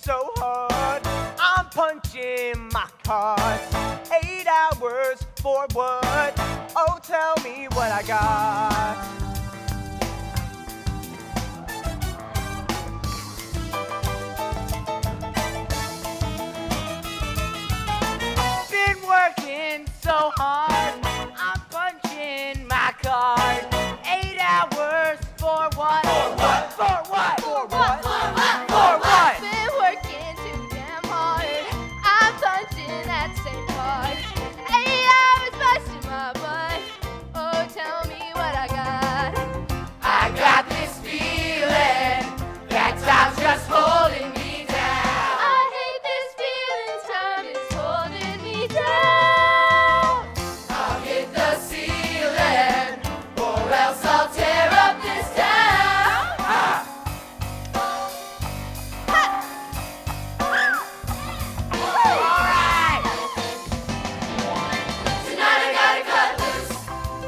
so hard. I'm punching my cards. 8 hours for what? Oh, tell me what I got. Been working so hard. I'm punching my card. 8 hours for what? For what? For what? For what? For what? Been working too damn hard. I'm punching that same card. 8 hours busting my butt. Oh, tell me what I got. I got this feeling that time's just holding me down. I hate this feeling, time is holding me down. I'll hit the ceiling, or else I'll tear up this town. Alright! Tonight I gotta cut loose,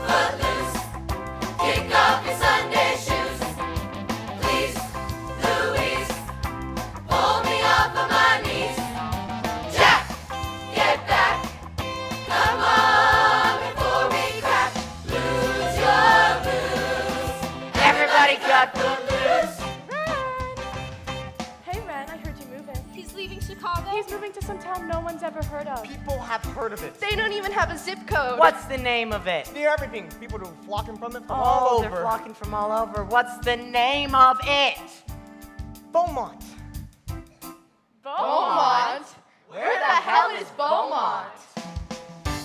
foot loose, kick off your Sunday shoes. Please, Louise, pull me off of my knees. Jack, get back, come on before we crack. Lose your blues. Everybody cut the loose. Hey, Ren, I heard you moving. He's leaving Chicago. He's moving to some town no one's ever heard of. People have heard of it. They don't even have a zip code. What's the name of it? Near everything. People are flocking from it from Oh, all they're over. flocking from all over. What's the name of it? Beaumont. Beaumont? Where the hell is Beaumont?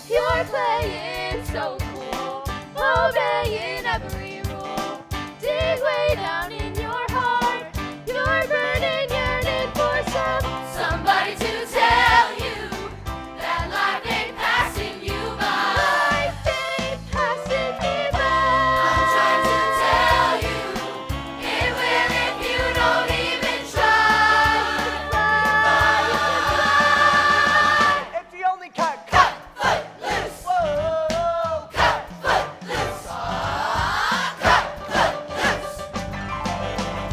You're playing so cool, obeying every rule. Dig way down in your heart. You're burning, yearning for somebody to tell you that life ain't passing you by. Life ain't passing me by. I'm trying to tell you, it will if you don't even try. If you only cut foot loose. Whoa, cut foot loose. Cut foot loose.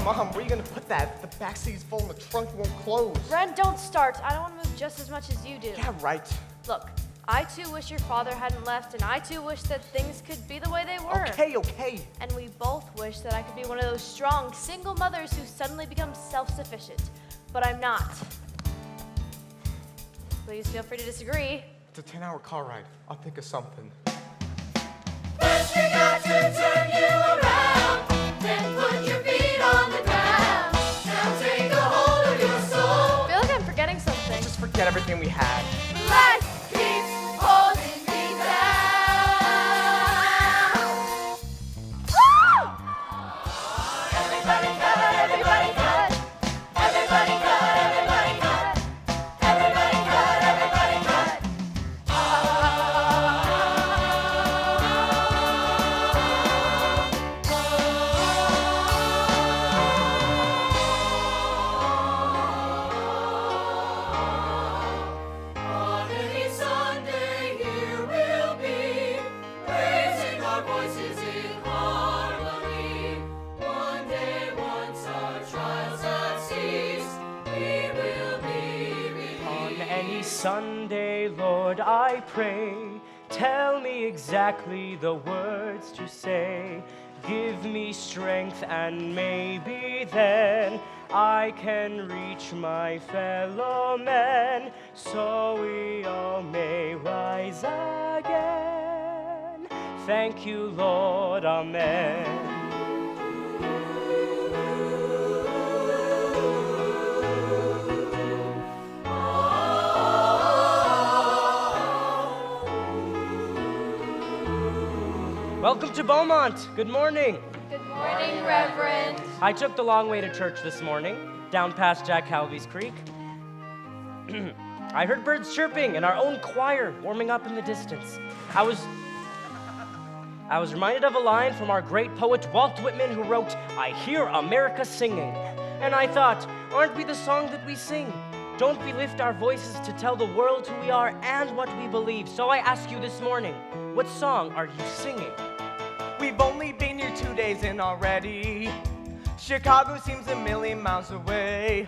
Mom, where are you gonna put that? The back seat's full and the trunk won't close. Ren, don't start. I don't want to move just as much as you do. Yeah, right. Look, I too wish your father hadn't left, and I too wish that things could be the way they were. Okay. And we both wish that I could be one of those strong, single mothers who suddenly become self-sufficient. But I'm not. Please feel free to disagree. It's a 10-hour car ride. I'll think of something. First you got to turn you around, then put your feet on the ground. Now take a hold of your soul. I feel like I'm forgetting something. Just forget everything we had. Life keeps holding me down. Woo! Everybody cut, everybody cut. Everybody cut, everybody cut. Everybody cut, everybody cut. On any Sunday here we'll be, raising our voices in harmony. One day, once our trials have ceased, we will be On released. any Sunday, Lord, I pray, tell me exactly the words to say. Give me strength, and maybe then I can reach my fellow men, so we all may rise again. Thank you, Lord, amen. Welcome to Beaumont. Good morning. Good morning, Reverend. I took the long way to church this morning, down past Jack Halvey's Creek. I heard birds chirping and our own choir warming up in the distance. I was reminded of a line from our great poet Walt Whitman, who wrote, "I hear America singing." And I thought, aren't we the song that we sing? Don't we lift our voices to tell the world who we are and what we believe? So I ask you this morning, what song are you singing? We've only been here 2 days in already. Chicago seems a million miles away.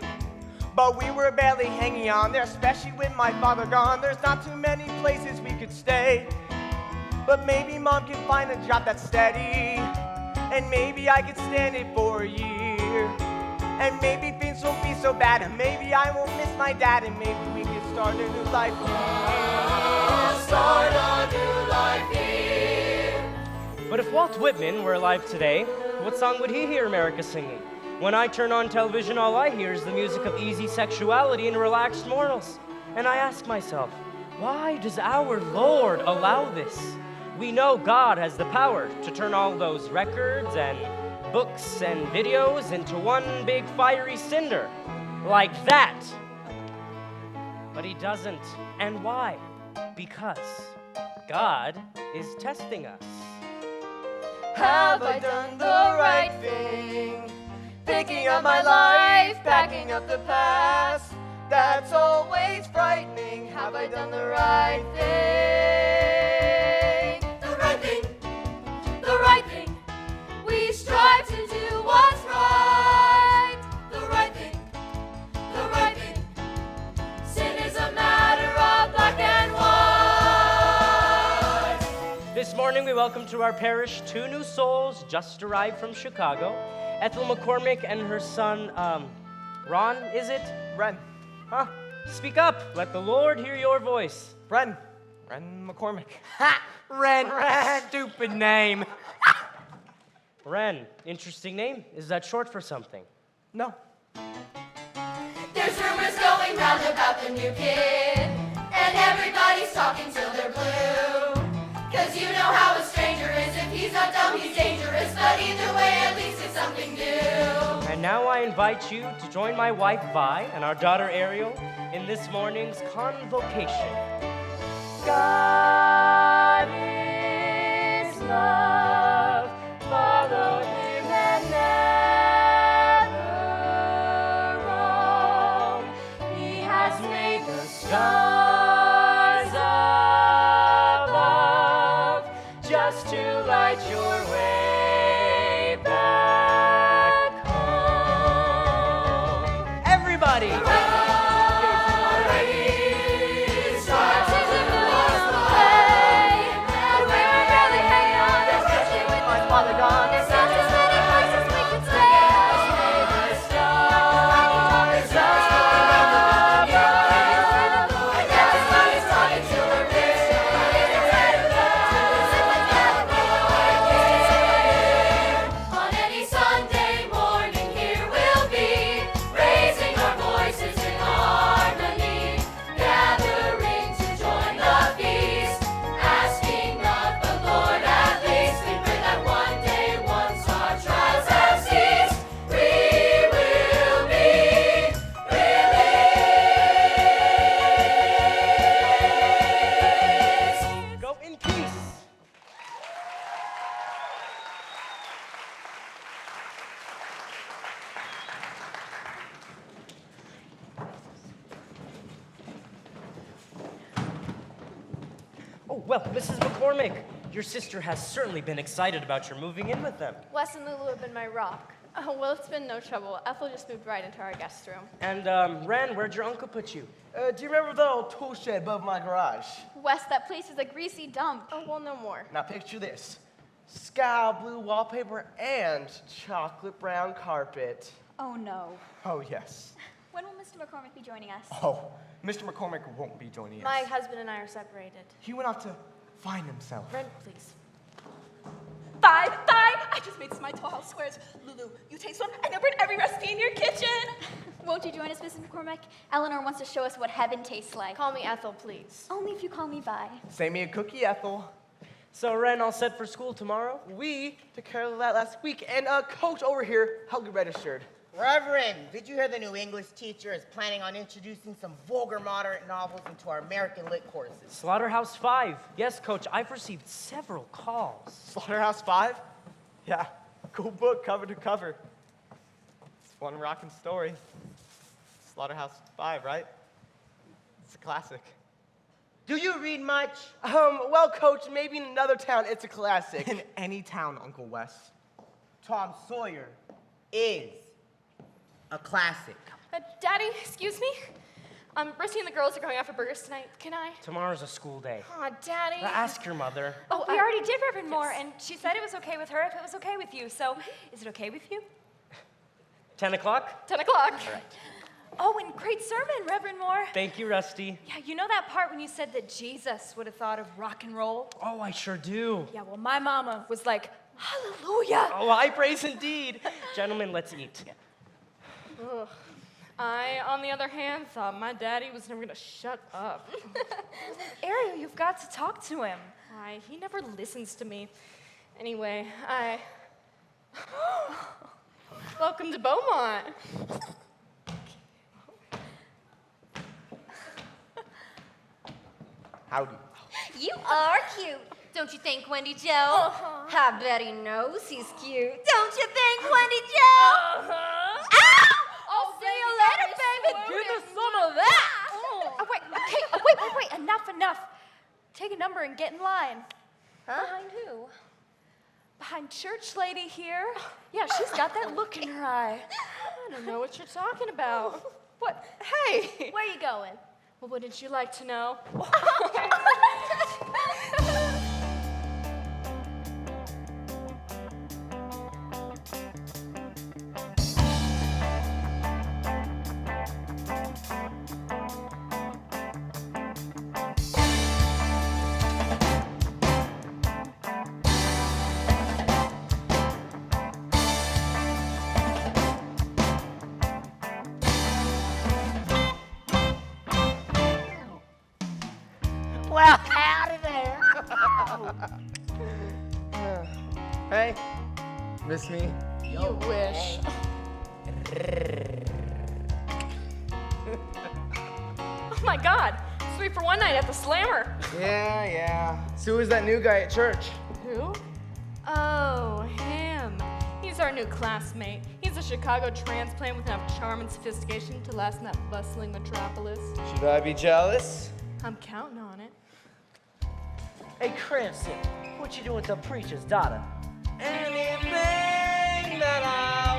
But we were barely hanging on there, especially with my father gone. There's not too many places we could stay. But maybe Mom can find a job that's steady. And maybe I could stand it for a year. And maybe things won't be so bad. And maybe I won't miss my dad. And maybe we can start a new life here. Start a new life here. But if Walt Whitman were alive today, what song would he hear America singing? When I turn on television, all I hear is the music of easy sexuality and relaxed morals. And I ask myself, why does our Lord allow this? We know God has the power to turn all those records and books and videos into one big fiery cinder, like that. But he doesn't. And why? Because God is testing us. Have I done the right thing? Picking up my life, packing up the past. That's always frightening. Have I done the right thing? The right thing, the right thing. We strive to do what's right. The right thing, the right thing. Sin is a matter of black and white. This morning we welcome to our parish 2 new souls just arrived from Chicago. Ethel McCormick and her son, Ron, is it? Ren. Huh? Speak up. Let the Lord hear your voice. Ren McCormick. Ha! Ren. Stupid name. Ren, interesting name. Is that short for something? No. There's rumors going round about the new kid, and everybody's talking till they're blue. 'Cause you know how a stranger is. If he's not dumb, he's dangerous. But either way, at least it's something new. And now I invite you to join my wife Vi and our daughter Ariel in this morning's convocation. God is love, follow him and never roam. He has made the stars above just to light your way back home. Everybody! Father gone. There's not as many places we could stay. Everybody's talking till we're rich. On any Sunday morning, here we'll be, raising our voices in harmony, gathering to join the feast, asking of the Lord at least. We pray that one day, once our trials have ceased, we will be released. Go in peace. Oh, well, Mrs. McCormick, your sister has certainly been excited about your moving in with them. Wes and Lulu have been my rock. Oh, well, it's been no trouble. Ethel just moved right into our guest room. And, Ren, where'd your uncle put you? Do you remember the old tool shed above my garage? Wes, that place is a greasy dump. Oh, well, no more. Now picture this. Sky blue wallpaper and chocolate brown carpet. Oh no. Oh, yes. When will Mr. McCormick be joining us? Oh, Mr. McCormick won't be joining us. My husband and I are separated. He went off to find himself. Ren, please. Fine. I just made some my Toll House squares. Lulu, you taste one and you'll burn every recipe in your kitchen. Won't you join us, Mrs. McCormick? Eleanor wants to show us what heaven tastes like. Call me Ethel, please. Only if you call me Vi. Save me a cookie, Ethel. So, Ren, all set for school tomorrow? We took care of that last week, and Coach over here helped get registered. Reverend, did you hear the new English teacher is planning on introducing some vulgar moderate novels into our American Lit courses? Slaughterhouse 5. Yes, Coach, I've received several calls. Slaughterhouse 5? Yeah, cool book, cover to cover. It's one rockin' story. Slaughterhouse 5, right? It's a classic. Do you read much? Well, Coach, maybe in another town it's a classic. In any town, Uncle Wes. Tom Sawyer is a classic. But Daddy, excuse me? Rusty and the girls are going out for burgers tonight. Can I? Tomorrow's a school day. Aw, Daddy. Ask your mother. Oh, we already did, Reverend Moore, and she said it was okay with her if it was okay with you. So, is it okay with you? 10 o'clock? 10 o'clock. All right. Oh, and great sermon, Reverend Moore. Thank you, Rusty. Yeah, you know that part when you said that Jesus would have thought of rock and roll? Oh, I sure do. Yeah, well, my mama was like, hallelujah. Oh, I praise indeed. Gentlemen, let's eat. Ugh. I, on the other hand, thought my daddy was never gonna shut up. Ariel, you've got to talk to him. Why, he never listens to me. Anyway, Welcome to Beaumont. Howdy. You are cute, don't you think, Wendy Joe? I bet he knows he's cute, don't you think, Wendy Joe? I'll see you later, baby. Give us some of that. Oh, wait, enough. Take a number and get in line. Behind who? Behind church lady here. Yeah, she's got that look in her eye. I don't know what you're talking about. What? Hey! Where are you going? Well, wouldn't you like to know? Well, howdy there. Hey, miss me? You wish. Oh my God! 3 for 1 night at the Slammer. Yeah. So who's that new guy at church? Who? Oh, him. He's our new classmate. He's a Chicago transplant with enough charm and sophistication to last in that bustling metropolis. Should I be jealous? I'm counting on it. Hey, Crimson, what you doing with the preacher's daughter? Anything that I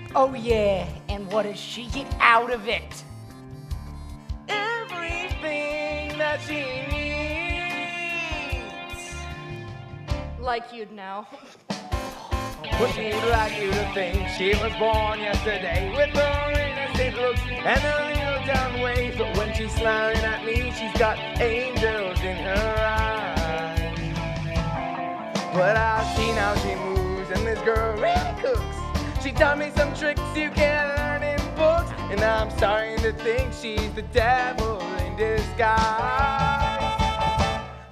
want. Oh, yeah. And what does she get out of it? Everything that she needs. Like you'd know. Would she like you to think she was born yesterday with her innocent looks and her little down ways? But when she's smiling at me, she's got angels in her eyes. But I see now she moves, and this girl really cooks. She taught me some tricks you can't learn in books, and I'm starting to think she's the devil in disguise.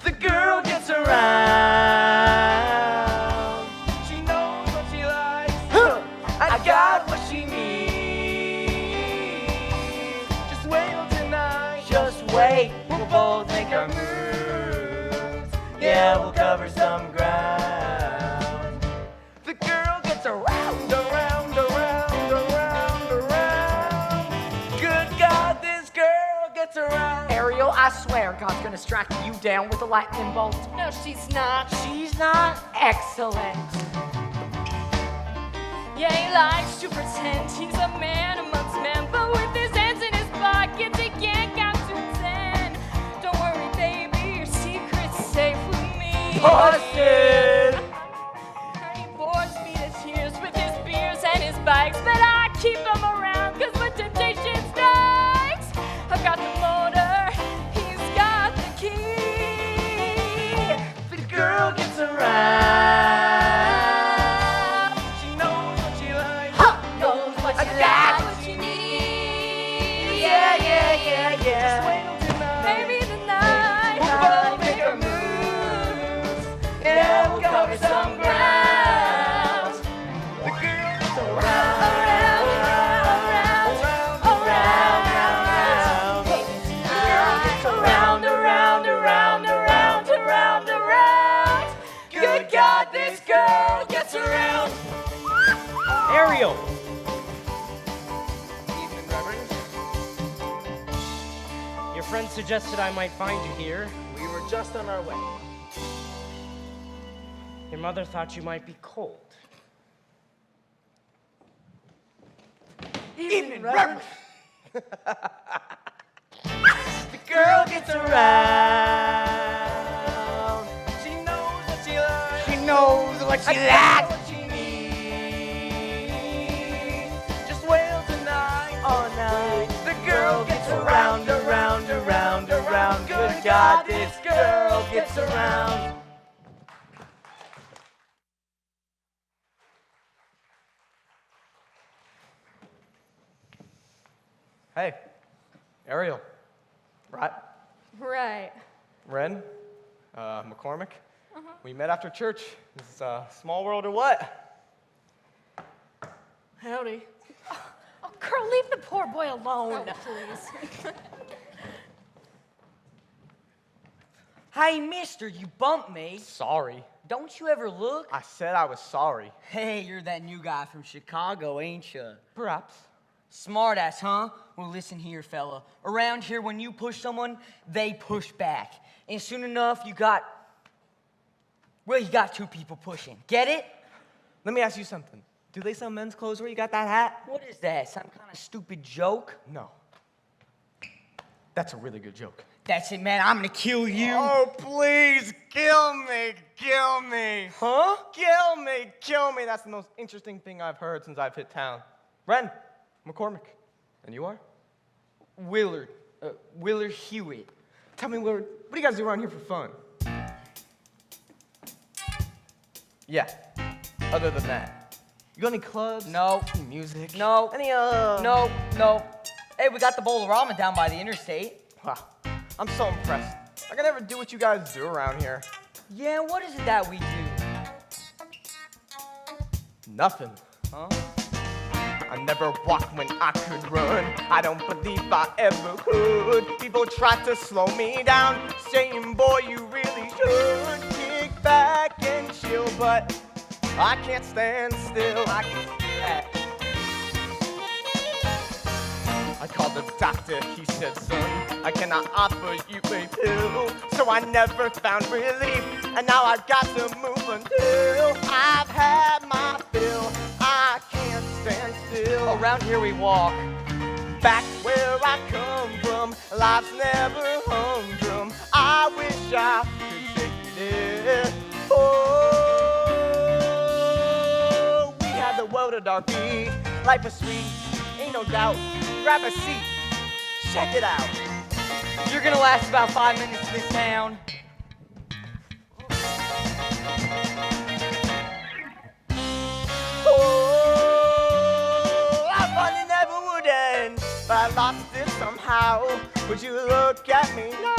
The girl gets around. She knows what she likes. I got what she needs. Just wait till tonight. Just wait, we'll both make our moves. Yeah, we'll cover some ground. The girl gets around, around, around, around, around. Good God, this girl gets around. Ariel, I swear God's gonna strike you down with a lightning bolt. No, she's not. She's not excellent. Yeah, he likes to pretend he's a man amongst men, but with his hands in his pockets, he can't count to 10. Don't worry, baby, your secret's safe with me. Busted! He bores me to tears with his beers and his bikes, but I keep him around, cause when temptation strikes, I've got the motor, he's got the key. The girl gets around. She knows what she likes. Knows what I you got like, what what you need. Just wait till tonight. Maybe the night We'll both make our moves. Yeah, we'll cover some ground. The girl gets around, around, around, around, around. The girl gets around, around, around, around, around, around. Good God, this girl gets around. Ariel! Evening, Reverend. Your friend suggested I might find you here. We were just on our way. Your mother thought you might be cold. Evening, Reverend. The girl gets around. She knows what she likes. She knows what she I got likes. what she needs. Just wail tonight, all night. The girl gets around, around, around, around. Good God, this girl gets around. Hey, Ariel. Right? Right. Ren? McCormick? We met after church. This is small world or what? Howdy. Oh, girl, leave the poor boy alone. Please. Hey, mister, you bumped me. Sorry. Don't you ever look? I said I was sorry. Hey, you're that new guy from Chicago, ain't you? Perhaps. Smartass, huh? Well, listen here, fella. Around here, when you push someone, they push back. And soon enough, you got two people pushing. Get it? Let me ask you something. Do they sell men's clothes where you got that hat? What is that? Some kind of stupid joke? No. That's a really good joke. That's it, man. I'm gonna kill you. Oh, please, kill me, kill me. Huh? Kill me, kill me. That's the most interesting thing I've heard since I've hit town. Ren, McCormick. And you are? Willard. Willard Hewitt. Tell me, Willard, what do you guys do around here for fun? Yeah, other than that. You got any clubs? No. Any music? No. Any, No. Hey, we got the bowl of ramen down by the interstate. Wow, I'm so impressed. I can never do what you guys do around here. Yeah, what is it that we do? Nothing. Huh? I never walked when I could run. I don't believe I ever could. People try to slow me down, saying, boy, you really should kick back and chill, but I can't stand still. I can't do that. I called the doctor, he said, son, I cannot offer you a pill. So I never found relief, and now I've got to move until I've had my fill. I can't stand still. Around here we walk. Back where I come from, life's never humdrum. I wish I could take you there. Oh, we have the world at our feet. Life is sweet, ain't no doubt. Grab a seat, check it out. You're gonna last about 5 minutes in this town. Oh, I thought it never would end, but I lost it somehow. Would you look at me now?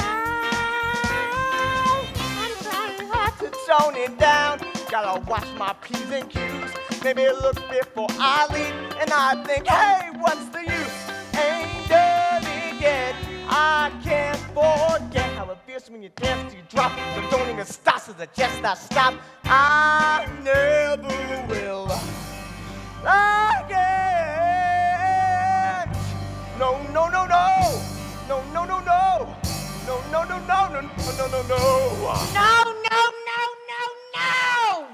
I'm trying hard to tone it down. Gotta watch my P's and Q's. Maybe look before I leave, and I think, hey, what's the use? Ain't done it yet. I can't forget how it feels when you dance till you drop. So don't even stop, so just not stop. I never will again. No, no, no, no. No, no, no, no. No, no, no, no, no, no, no, no, no. No, no, no, no, no!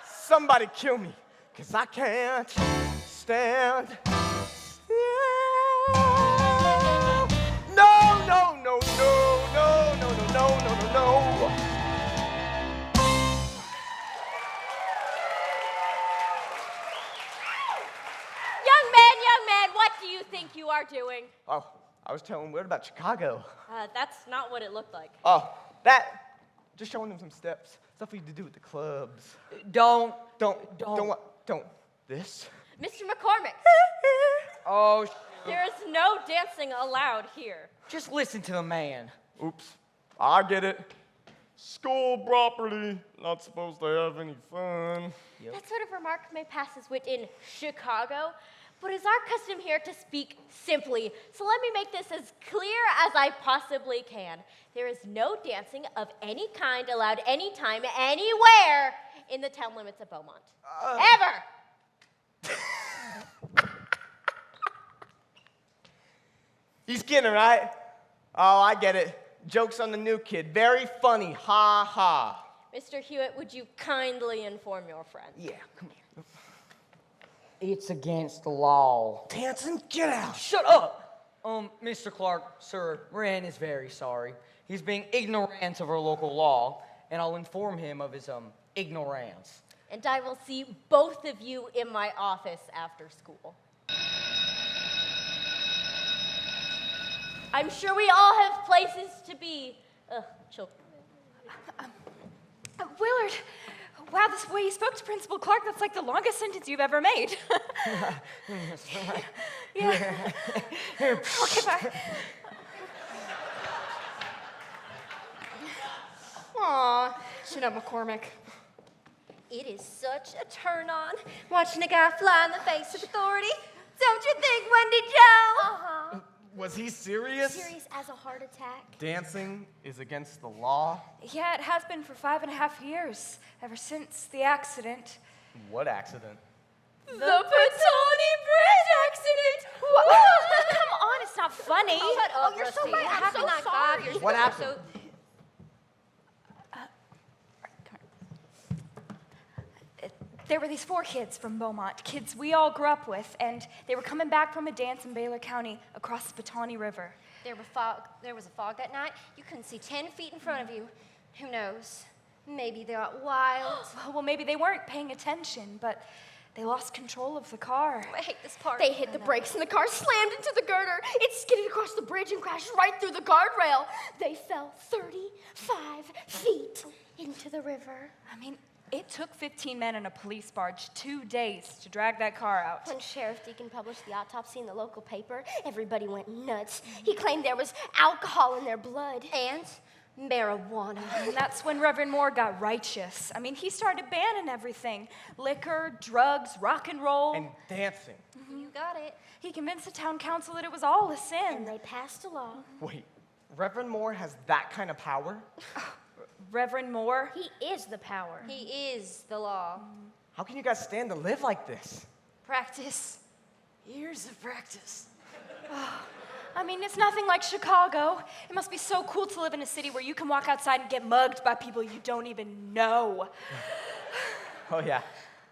Somebody kill me, 'cause I can't stand still. No, no, no, no, no, no, no, no, no, no, no. Young man, what do you think you are doing? Oh, I was telling Willard about Chicago. That's not what it looked like. Oh, that, just showing him some steps. Stuff we need to do at the clubs. Don't. Don't what? Don't. This? Mr. McCormick, Oh, there is no dancing allowed here. just listen to the man. Oops, I get it. School property, not supposed to have any fun. That sort of remark may pass as wit in Chicago, but it's our custom here to speak simply. So let me make this as clear as I possibly can. There is no dancing of any kind allowed anytime, anywhere in the town limits of Beaumont. Ever! He's kidding, right? Oh, I get it. Joke's on the new kid. Very funny. Ha ha. Mr. Hewitt, would you kindly inform your friend? Yeah, come here. It's against the law. Dancing, get out. Shut up! Mr. Clark, sir, Rand is very sorry. He's being ignorant of our local law, and I'll inform him of his, ignorance. And I will see both of you in my office after school. I'm sure we all have places to be. Chill. Willard, wow, this way you spoke to Principal Clark, that's like the longest sentence you've ever made. Yeah. Okay, bye. Aw, shut up, McCormick. It is such a turn on watching a guy fly in the face of authority. Don't you think, Wendy Jo? Uh-huh. Was he serious? Serious as a heart attack. Dancing is against the law? Yeah, it has been for 5.5 years, ever since the accident. What accident? The Petone Bridge accident! Come on, it's not funny. Shut up, you're so Rusty. right. It I'm happened so like sorry. 5 years What ago. happened? There were these 4 kids from Beaumont, kids we all grew up with, and they were coming back from a dance in Baylor County across the Petone River. There was a fog that night. You couldn't see 10 feet in front of you. Who knows? Maybe they got wild. Well, maybe they weren't paying attention, but they lost control of the car. I hate this part. They hit the brakes and the car slammed into the girder. It skidded across the bridge and crashed right through the guardrail. They fell 35 feet into the river. I mean, it took 15 men and a police barge 2 days to drag that car out. When Sheriff Deacon published the autopsy in the local paper, everybody went nuts. He claimed there was alcohol in their blood and marijuana. And that's when Reverend Moore got righteous. I mean, he started banning everything. Liquor, drugs, rock and roll. And dancing. You got it. He convinced the town council that it was all a sin. And they passed a law. Wait, Reverend Moore has that kind of power? Reverend Moore? He is the power. He is the law. How can you guys stand to live like this? Practice. Years of practice. I mean, it's nothing like Chicago. It must be so cool to live in a city where you can walk outside and get mugged by people you don't even know. Oh yeah,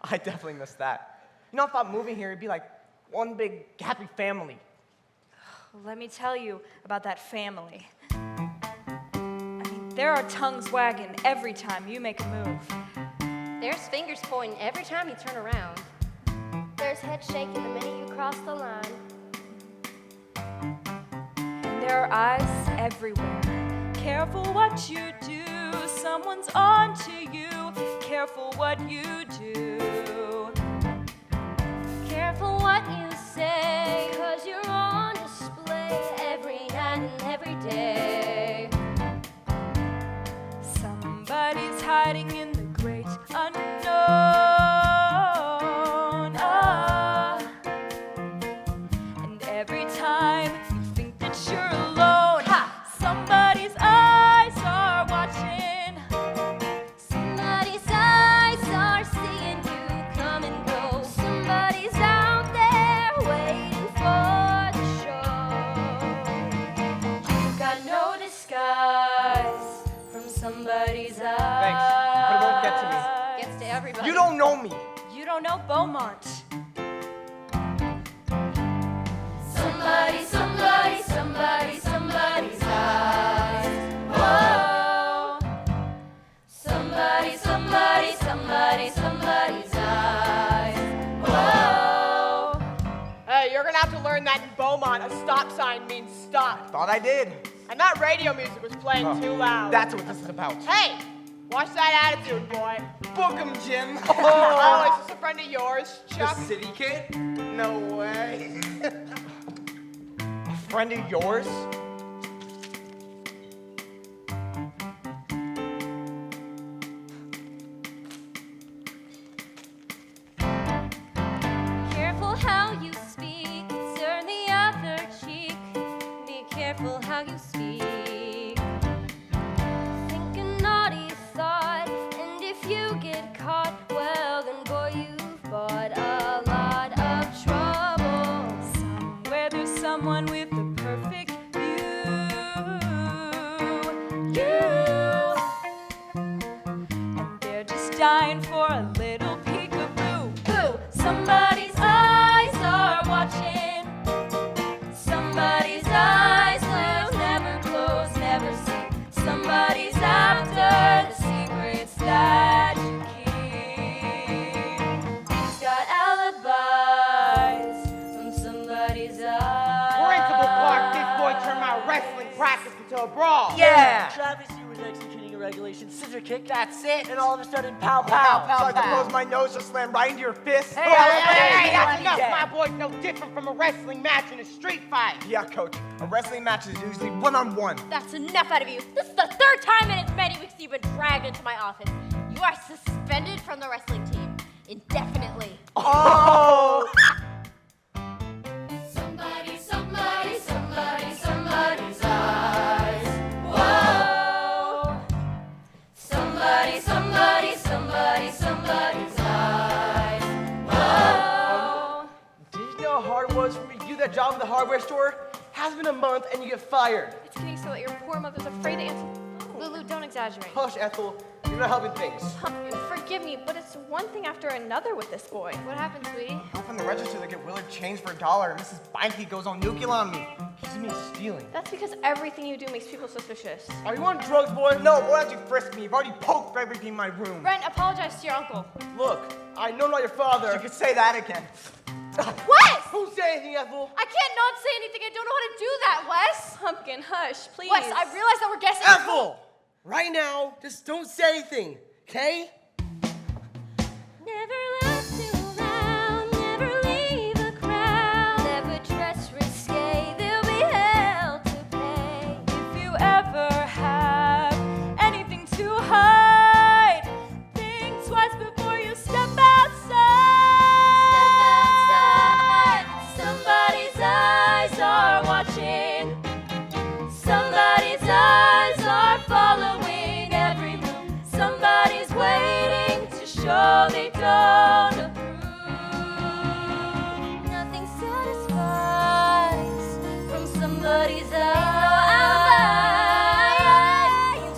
I definitely missed that. You know, if I'm moving here, it'd be like one big happy family. Let me tell you about that family. I mean, there are tongues wagging every time you make a move. There's fingers pointing every time you turn around. There's head shaking the minute you cross the line. And there are eyes everywhere. Careful what you do, someone's on to you. Careful what you do. Careful what you say, 'cause you're on display every night and every day. Somebody's hiding in the great unknown. And every time you think that you're alone, somebody's eyes are watching. Somebody's eyes are seeing you come and go. Somebody's out there waiting for the show. You've got no disguise from somebody's eyes. Thanks, but it won't get to me. Gets to everybody. You don't know me. You don't know Beaumont. Somebody, somebody, somebody, somebody's eyes. Whoa. Somebody, somebody, somebody, somebody's eyes. Whoa. Hey, you're gonna have to learn that in Beaumont. A stop sign means stop. Thought I did. And that radio music was playing Oh, too loud. That's what this is about. Hey, watch that attitude, boy. Book 'em, Jim. Oh, is this a friend of yours, Chuck? The city kid? No way. A friend of yours? Careful how you speak, turn the other cheek. Be careful how you speak. Think a naughty thought, and if you get caught, well then boy you've bought a lot of trouble. Somewhere there's someone with the perfect view. You. And they're just dying for a little peekaboo. Boo! Somebody's eyes somebody's eyes. Principal Clark, this boy turned my wrestling practice into a brawl. Yeah. Travis, you was executing a regulation scissor kick, That's it. and all of a sudden, pow pow. So I suppose my nose just slammed right into your fist? Hey, that's enough. My boy's no different from a wrestling match in a street fight. Yeah, coach. A wrestling match is usually one-on-one. That's enough out of you. This is the third time in as many weeks you've been dragged into my office. You are suspended from the wrestling team indefinitely. Oh! Somebody, somebody, somebody, somebody's eyes. Whoa. Somebody, somebody, somebody, somebody's eyes. Whoa. Did you know how hard it was for me to do that job at the hardware store? Hasn't been a month and you get fired. It's getting so that your poor mother's afraid to answer. Lulu, don't exaggerate. Hush, Ethel. You're not helping things. Forgive me, but it's one thing after another with this boy. What happened, sweetie? I opened the register to get Willard change for $1, and Mrs. Beinke goes on nuclear on me. Accusing me of stealing. That's because everything you do makes people suspicious. Are you on drugs, boy? No, why don't you frisk me? You've already poked everything in my room. Brent, apologize to your uncle. Look, I know not your father. You could say that again. Wes! Don't say anything, Ethel. I can't not say anything. I don't know how to do that, Wes. Pumpkin, hush, please. Wes, I realize that we're guessing. Ethel! Right now, just don't say anything, okay? Never laugh too loud, never leave a crowd, never dress risque, there'll be hell to pay. If you ever have anything to hide, think twice before you step outside. Somebody's eyes are watching. Somebody's eyes are following every move. Somebody's waiting to show they don't approve. Nothing satisfies from somebody's eyes.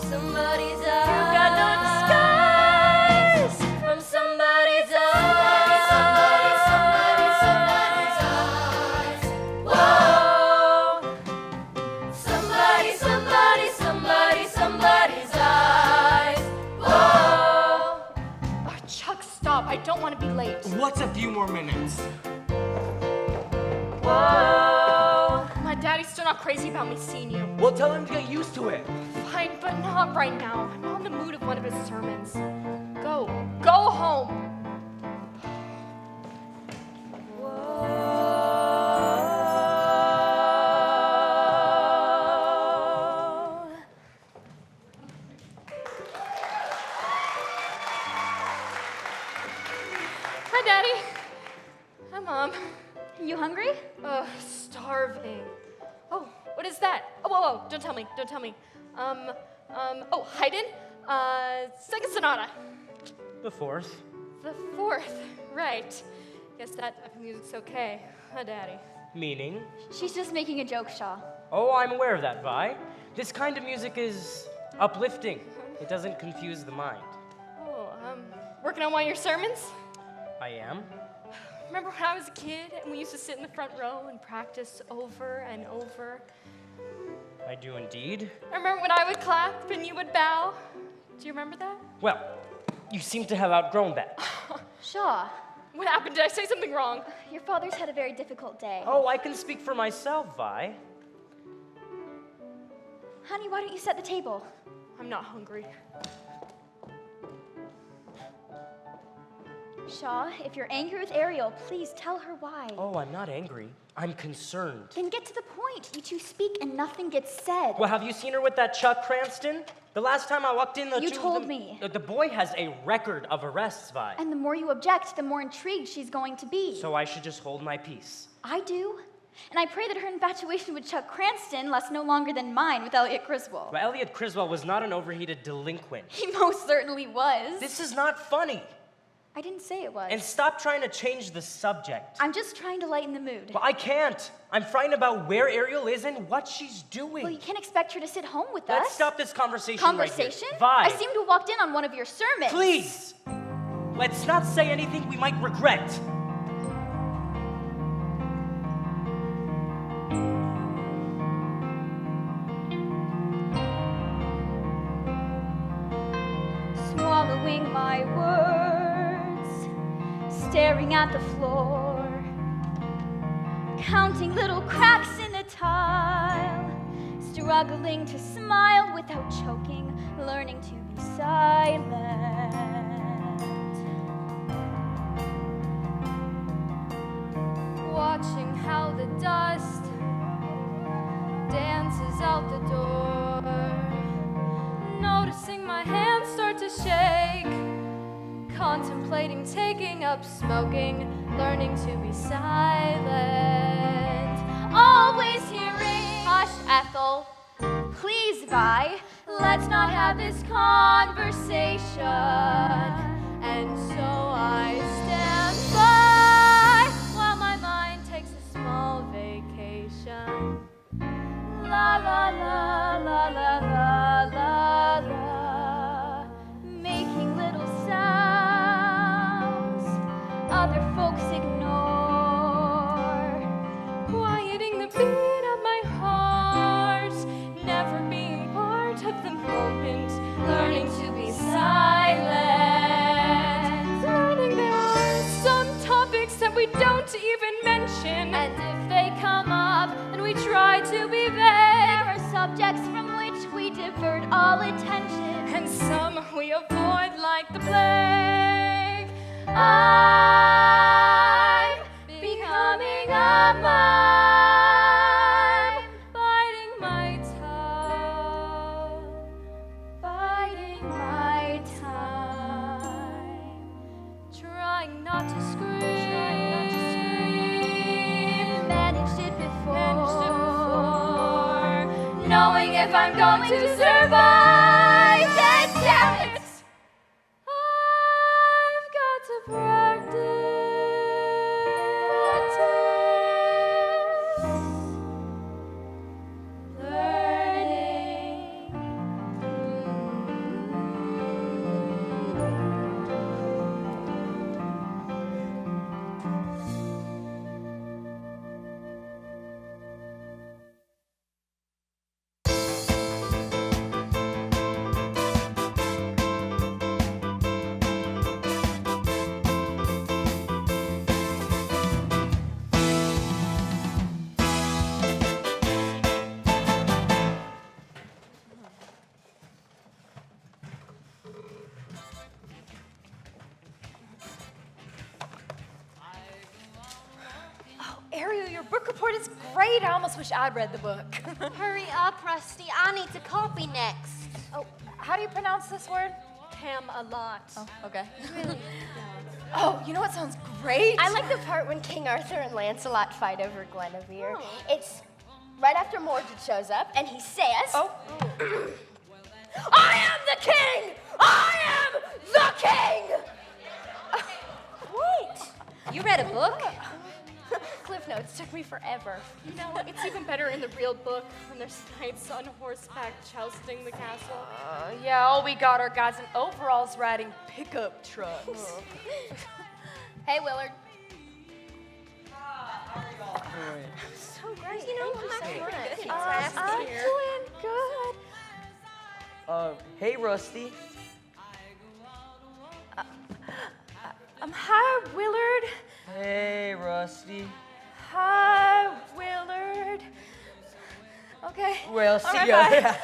Somebody's eyes. You got no disguise. From somebody's eyes. Somebody's eyes. Whoa. Somebody's eyes. Whoa. Oh, Chuck, stop. I don't want to be late. What's a few more minutes? Whoa. My daddy's still not crazy about me seeing you. Well, tell him to get used to it. Fine, but not right now. I'm not in the mood of one of his sermons. Go. Go home. Hi, Daddy. Hi, Mom. You hungry? Starving. Oh, what is that? Oh, whoa, don't tell me, don't tell me. Oh, Haydn? Second sonata. The fourth. The fourth, right. Guess that type of music's okay, huh, Daddy? Meaning? She's just making a joke, Shaw. Oh, I'm aware of that, Vi. This kind of music is uplifting. It doesn't confuse the mind. Oh, working on one of your sermons? I am. Remember when I was a kid and we used to sit in the front row and practice over and over? I do indeed. I remember when I would clap and you would bow. Do you remember that? Well, you seem to have outgrown that. Shaw, What happened? Did I say something wrong? your father's had a very difficult day. Oh, I can speak for myself, Vi. Honey, why don't you set the table? I'm not hungry. Shaw, if you're angry with Ariel, please tell her why. Oh, I'm not angry. I'm concerned. Then get to the point. You two speak and nothing gets said. Well, have you seen her with that Chuck Cranston? The last time I walked in, You told me. The boy has a record of arrests, Vi. And the more you object, the more intrigued she's going to be. So I should just hold my peace. I do. And I pray that her infatuation with Chuck Cranston lasts no longer than mine with Elliot Griswold. Well, Elliot Criswell was not an overheated delinquent. He most certainly was. This is not funny. I didn't say it was. And stop trying to change the subject. I'm just trying to lighten the mood. Well, I can't. I'm frightened about where Ariel is and what she's doing. Well, you can't expect her to sit home with Let's us. stop this conversation Conversation? right here. Vi, I seem to have walked in on one of your sermons. please. Let's not say anything we might regret. Swallowing my words, staring at the floor, counting little cracks in the tile, struggling to smile without choking, learning to be silent. Watching how the dust dances out the door, noticing my hands start to shake, contemplating taking up smoking, learning to be silent. Always hearing, hush, Ethel, please, Vi, let's not have this conversation. And so I stand by while my mind takes a small vacation. La la la la la la la la, making little sounds other folks ignore, Quieting the beat of my heart, never being part of the moment, learning to be silent. Learning there are some topics that we don't even mention, and if they come up, then we try to be vague. there are subjects from which we divert all attention, And some we avoid like the plague. I'm becoming a mime, Biting my tongue. biding my time. Trying not to scream. Managed it before, Knowing if I'm going to survive, then damn it, I've got to practice learning. Ariel, your book report is great. I almost wish I'd read the book. Hurry up, Rusty. I need to copy next. Oh, how do you pronounce this word? Camelot. Oh, okay. Oh, you know what sounds great? I like the part when King Arthur and Lancelot fight over Guinevere. It's right after Mordred shows up, and he says, Oh. I am the king! I am the king! What? You read a book? Cliff Notes took me forever. You know, it's even better in the real book when there's knights on horseback jousting the castle. Yeah, all we got are guys in overalls riding pickup trucks. Hey, Willard. So great. You know, I'm doing good. Hey, Rusty. Hi, Willard. Hey, Rusty. Hi, Willard. Okay. Well, see right, ya. bye.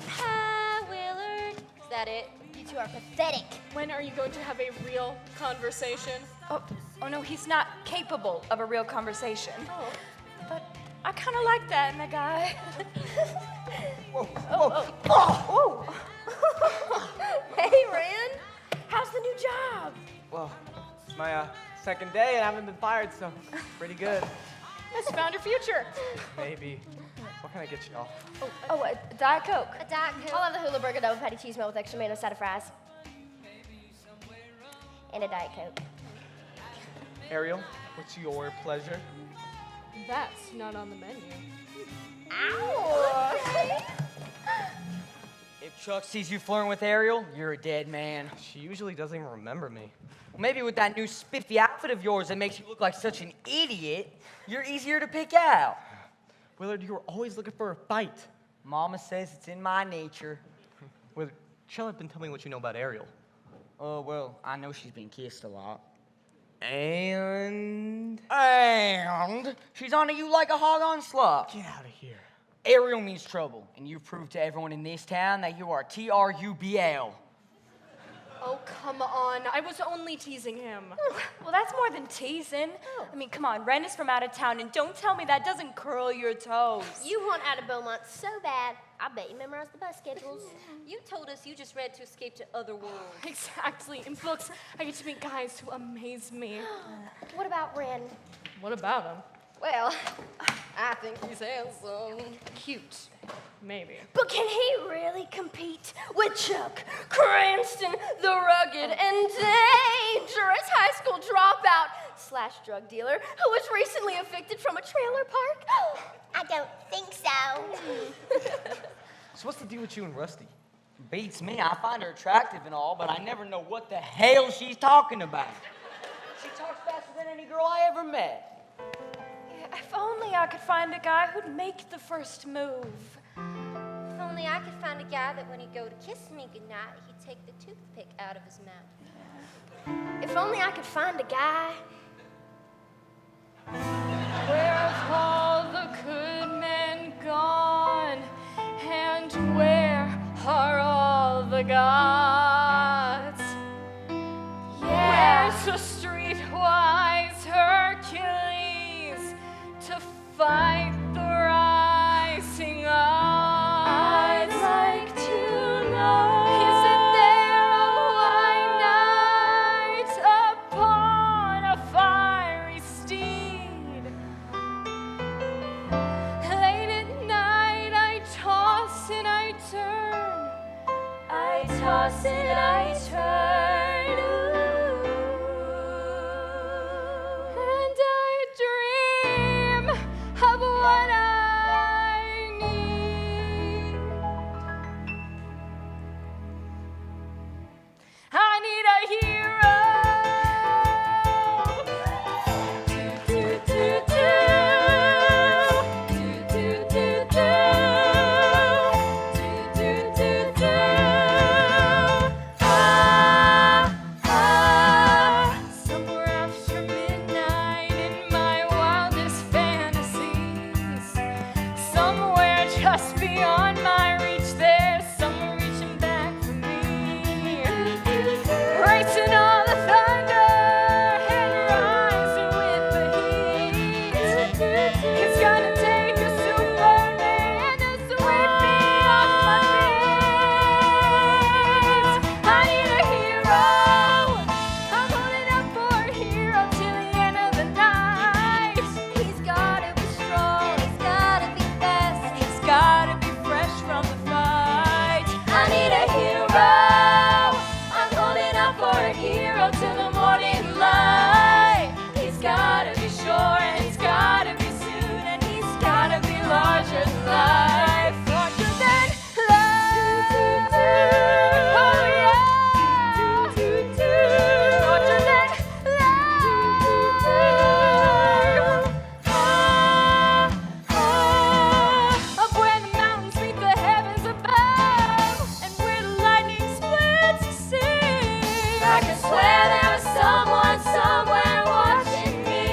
Hi, Willard. Is that it? You two are pathetic. When are you going to have a real conversation? Oh no, he's not capable of a real conversation. But I kind of like that in a guy. Hey, Rand. How's the new job? Well, it's my second day and I haven't been fired, so pretty good. Has found your future. Maybe. What can I get y'all? Oh, a Diet Coke. A Diet Coke. I'll have the hula burger double patty cheese meal with extra tomato side of fries. And a Diet Coke. Ariel, what's your pleasure? That's not on the menu. Ow! If Chuck sees you flirting with Ariel, you're a dead man. She usually doesn't even remember me. Maybe with that new spiffy outfit of yours that makes you look like such an idiot, you're easier to pick out. Willard, you were always looking for a fight. Mama says it's in my nature. Willard, shut up and tell me what you know about Ariel. Oh, well, I know she's been kissed a lot. And she's on to you like a hog on slop. get out of here. Ariel means trouble, and you've proved to everyone in this town that you are TRUBL. Oh, come on. I was only teasing him. Well, that's more than teasing. I mean, come on. Ren is from out of town, and don't tell me that doesn't curl your toes. You want out of Beaumont so bad, I bet you memorized the bus schedules. You told us you just read to escape to other worlds. Exactly. In books, I get to meet guys who amaze me. What about Ren? What about him? Well, I think he's handsome. Cute. Maybe. But can he really compete with Chuck Cranston, the rugged and dangerous high school dropout / drug dealer who was recently evicted from a trailer park? I don't think so. So what's the deal with you and Rusty? Beats me. I find her attractive and all, but I never know what the hell she's talking about. She talks faster than any girl I ever met. If only I could find a guy who'd make the first move. If only I could find a guy that when he'd go to kiss me goodnight, he'd take the toothpick out of his mouth. If only I could find a guy. Where have all the good men gone? And where are all the gods? Where's the streetwise Hercules to fight the rising odds? I'd like to know. Is it there a white knight upon a fiery steed? Late at night I toss and I turn. I toss and I turn. Ooh. And I dream of what I need. I need a hero. Do, do, do, do. Do, do, do, do. Do, do, do, do. Somewhere after midnight in my wildest fantasies, somewhere just beyond my reach, there's someone reaching back for me, racing on the thunder and rising with the heat. It's gonna take a Superman to sweep me off my feet. I need a hero. I'm holding out for a hero till the end of the night. He's gotta be strong, he's gotta be fast, he's gotta be fresh from the fight. I need a hero. I'm holding out for a hero till the morning light. He's gotta be sure and he's gotta be soon and he's gotta be larger than life, larger than life. Oh yeah, larger than life. Up where the mountains meet the heavens above, and where the lightning splits the sea. I can swear there was someone somewhere watching me.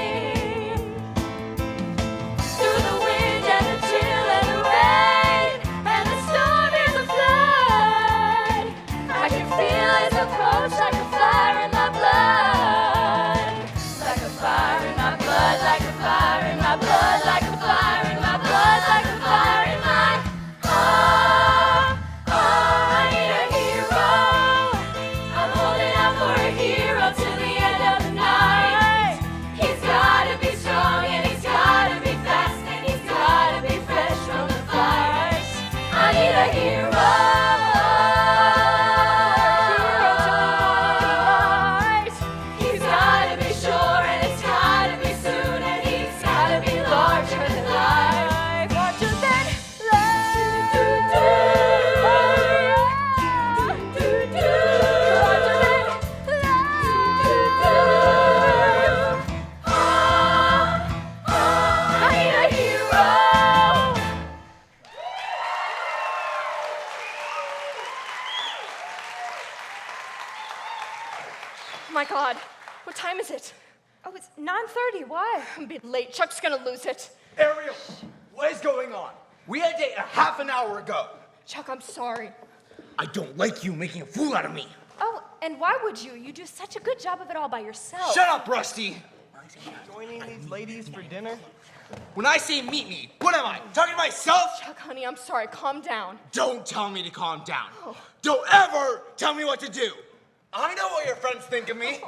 Through the wind and the chill and the rain, and the storm is a flood. I can feel his approach like a fire in my blood. Like a fire in my blood, like a fire in my blood, like a fire in my blood, like a fire in my heart. I need a hero. I'm holding out for a hero till the end of the night. He's gotta be strong and he's gotta be fast and he's gotta be fresh from the fight. I need a hero. Hero till the morning light. He's gotta be sure and it's gotta be soon and he's gotta be larger than life, larger than life. Do, do, do, do, larger than life. Do, do, do. I need a hero. My God, what time is it? Oh, it's 9:30. Why? I'm a bit late. Chuck's gonna lose it. Ariel, what is going on? We had a date a half an hour ago. Chuck, I'm sorry. I don't like you making a fool out of me. Oh, and why would you? You do such a good job of it all by yourself. Shut up, Rusty. Joining these ladies for dinner? When I say meet me, what am I? Talking to myself? Chuck, honey, I'm sorry. Calm down. Don't tell me to calm down. Don't ever tell me what to do. I know what your friends think of me.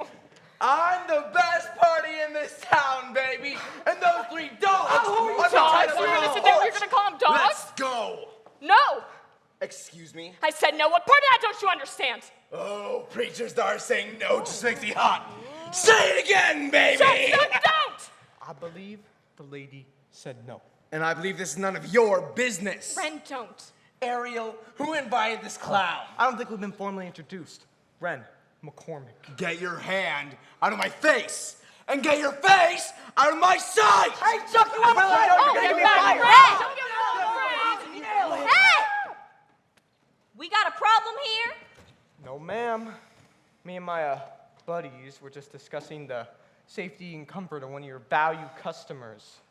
I'm the best party in this town, baby. And those three dogs. Dogs, you're gonna sit there and you're gonna call them dogs? Let's go. No! Excuse me? I said no. What part of that don't you understand? Oh, preacher's daughter saying no just makes me hot. Say it again, baby. Chuck, don't! I believe the lady said no. And I believe this is none of your business. Ren, don't. Ariel, who invited this clown? I don't think we've been formally introduced. Ren McCormick. Get your hand out of my face and get your face out of my sight! Hey, Chuck, you want to Oh, you're get gonna be back, fired. Ren! Don't get out of the way. Hey! We got a problem here? No, ma'am. Me and my buddies were just discussing the safety and comfort of one of your valued customers.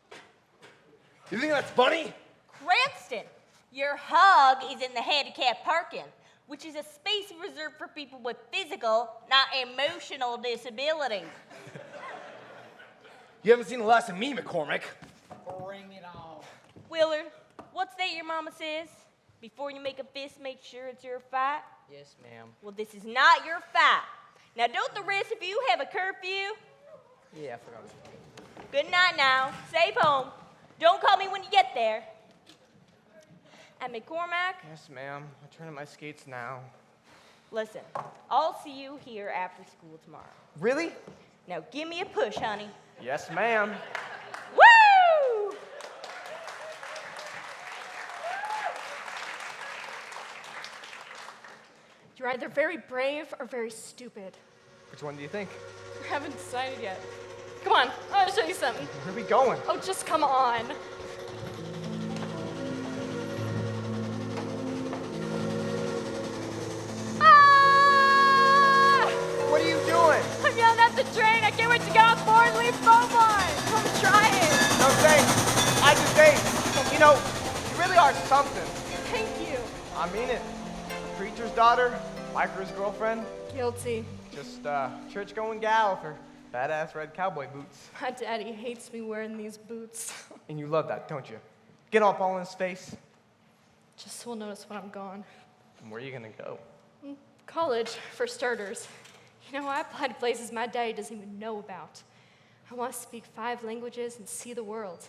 You think that's funny? Cranston, your hug is in the handicap parking, which is a space reserved for people with physical, not emotional disabilities. You haven't seen the last of me, McCormick. Bring it on. Willard, what's that your mama says? Before you make a fist, make sure it's your fight. Yes, ma'am. Well, this is not your fight. Now, don't the rest of you have a curfew? Yeah, I forgot. Good night now. Safe home. Don't call me when you get there. And McCormack, Yes, ma'am. I'm turning my skates now. listen, I'll see you here after school tomorrow. Really? Now, give me a push, honey. Yes, ma'am. Woo! You're either very brave or very stupid. Which one do you think? We haven't decided yet. Come on, I'll show you something. Where are we going? Oh, just come on. Ah! What are you doing? I'm yelling at the train. I can't wait to get on board and leave Beaumont. Come try it. No thanks. I just think, you know, you really are something. Thank you. I mean it. Preacher's daughter, biker's girlfriend, Guilty. just church-going gal with her badass red cowboy boots. My daddy hates me wearing these boots. And you love that, don't you? Get up all in his face. Just so we'll notice when I'm gone. And where are you gonna go? College, for starters. You know, I applied to places my daddy doesn't even know about. I want to speak 5 languages and see the world.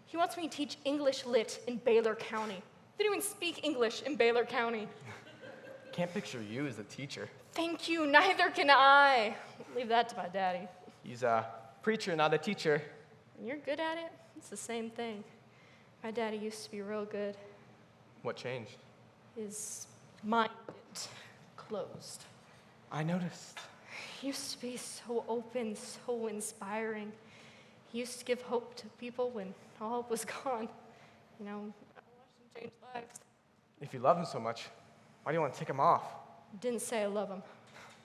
He wants me to teach English Lit in Baylor County. They don't even speak English in Baylor County. Can't picture you as a teacher. Thank you, neither can I. Leave that to my daddy. He's a preacher, not a teacher. When you're good at it, it's the same thing. My daddy used to be real good. What changed? His mind closed. I noticed. He used to be so open, so inspiring. He used to give hope to people when all hope was gone. You know, I watched him change lives. If you love him so much, why do you want to take him off? Didn't say I love him.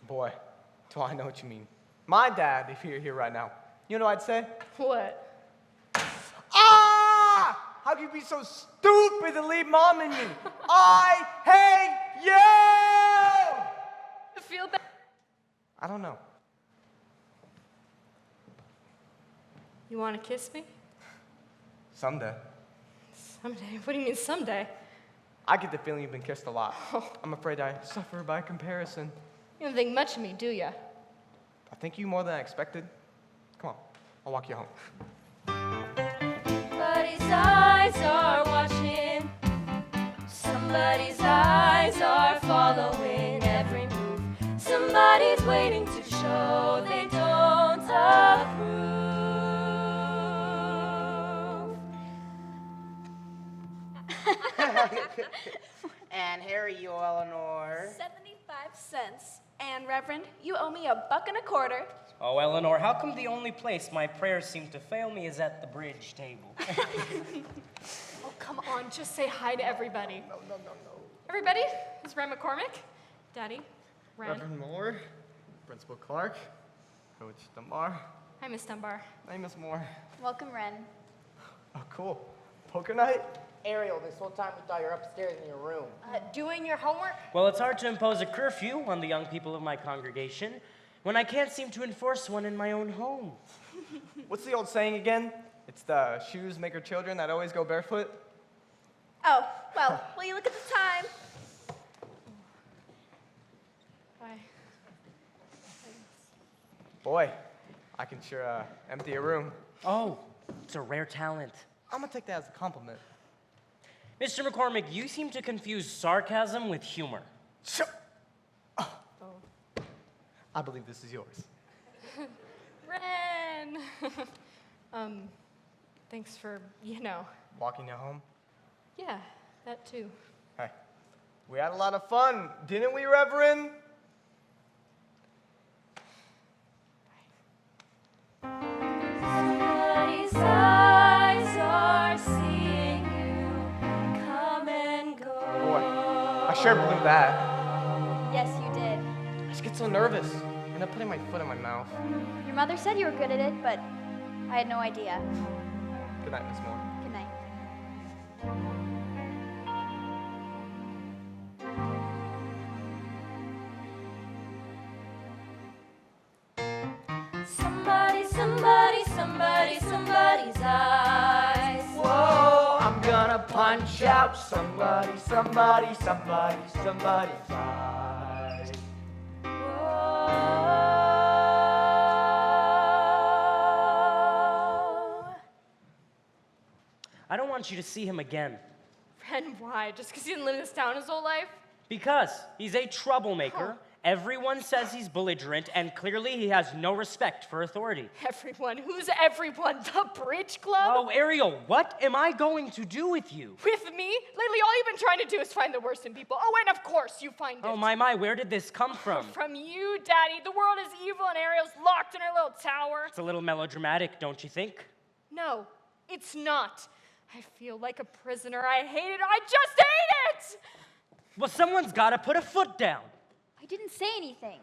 Boy, do I know what you mean. My dad, if he were here right now, you know what I'd say? What? Ah! How could you be so stupid to leave Mom and me? I hate you! I feel bad. I don't know. You want to kiss me? Someday. Someday? What do you mean someday? I get the feeling you've been kissed a lot. I'm afraid I suffer by comparison. You don't think much of me, do ya? I think you more than I expected. Come on, I'll walk you home. Somebody's eyes are watching. Somebody's eyes are following every move. Somebody's waiting to show they don't approve. And here are you, Eleanor. 75 cents. And Reverend, you owe me $1.25. Oh, Eleanor, how come the only place my prayers seem to fail me is at the bridge table? Oh, come on, just say hi to everybody. No. Everybody, this is Ren McCormick. Daddy, Ren. Reverend Moore, Principal Clark, Coach DeMar, Hi, Miss Dunbar. Hey, Miss Moore. Welcome, Ren. Oh, cool. Poker night? Ariel, this whole time we thought you were upstairs in your room. Doing your homework? Well, it's hard to impose a curfew on the young people of my congregation when I can't seem to enforce one in my own home. What's the old saying again? It's the shoes make our children that always go barefoot. Oh, well, will you look at the time? Bye. Boy, I can sure empty a room. Oh, it's a rare talent. I'm gonna take that as a compliment. Mr. McCormick, you seem to confuse sarcasm with humor. Sure. Oh. I believe this is yours. Ren! Thanks for, Walking you home? yeah, that too. Hey, we had a lot of fun, didn't we, Reverend? Somebody's eyes are seeing you come and go. Boy, I sure blew that. Yes, you did. I just get so nervous. I end up putting my foot in my mouth. Your mother said you were good at it, but I had no idea. Good night, Miss Moore. Good night. Somebody, somebody, somebody, somebody's eyes. Whoa, I'm gonna punch out somebody's eyes. Whoa. I don't want you to see him again. Ren, why? Just because he didn't live in this town his whole life? Because he's a troublemaker. Everyone says he's belligerent, and clearly he has no respect for authority. Everyone? Who's everyone? The Bridge Club? Oh, Ariel, what am I going to do with you? With me? Lately, all you've been trying to do is find the worst in people. Oh, and of course you find it. Oh, my, where did this come from? From you, Daddy. The world is evil and Ariel's locked in her little tower. It's a little melodramatic, don't you think? No, it's not. I feel like a prisoner. I hate it. I just hate it! Well, someone's got to put a foot down. I didn't say anything.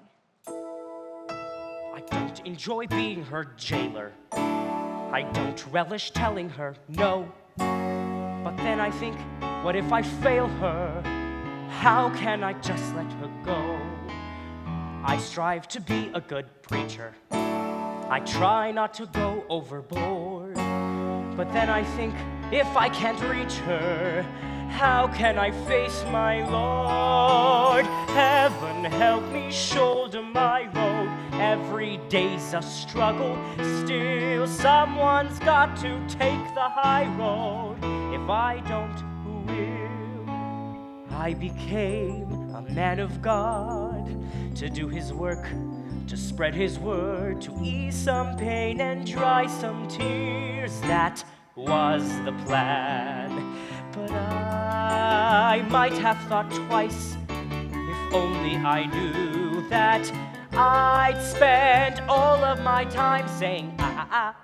I don't enjoy being her jailer. I don't relish telling her no. But then I think, what if I fail her? How can I just let her go? I strive to be a good preacher. I try not to go overboard. But then I think, if I can't reach her, how can I face my Lord? Heaven help me shoulder my load. Every day's a struggle. Still, someone's got to take the high road. If I don't, who will? I became a man of God to do his work, to spread his word, to ease some pain and dry some tears. That was the plan. But I might have thought twice if only I knew that I'd spend all of my time saying,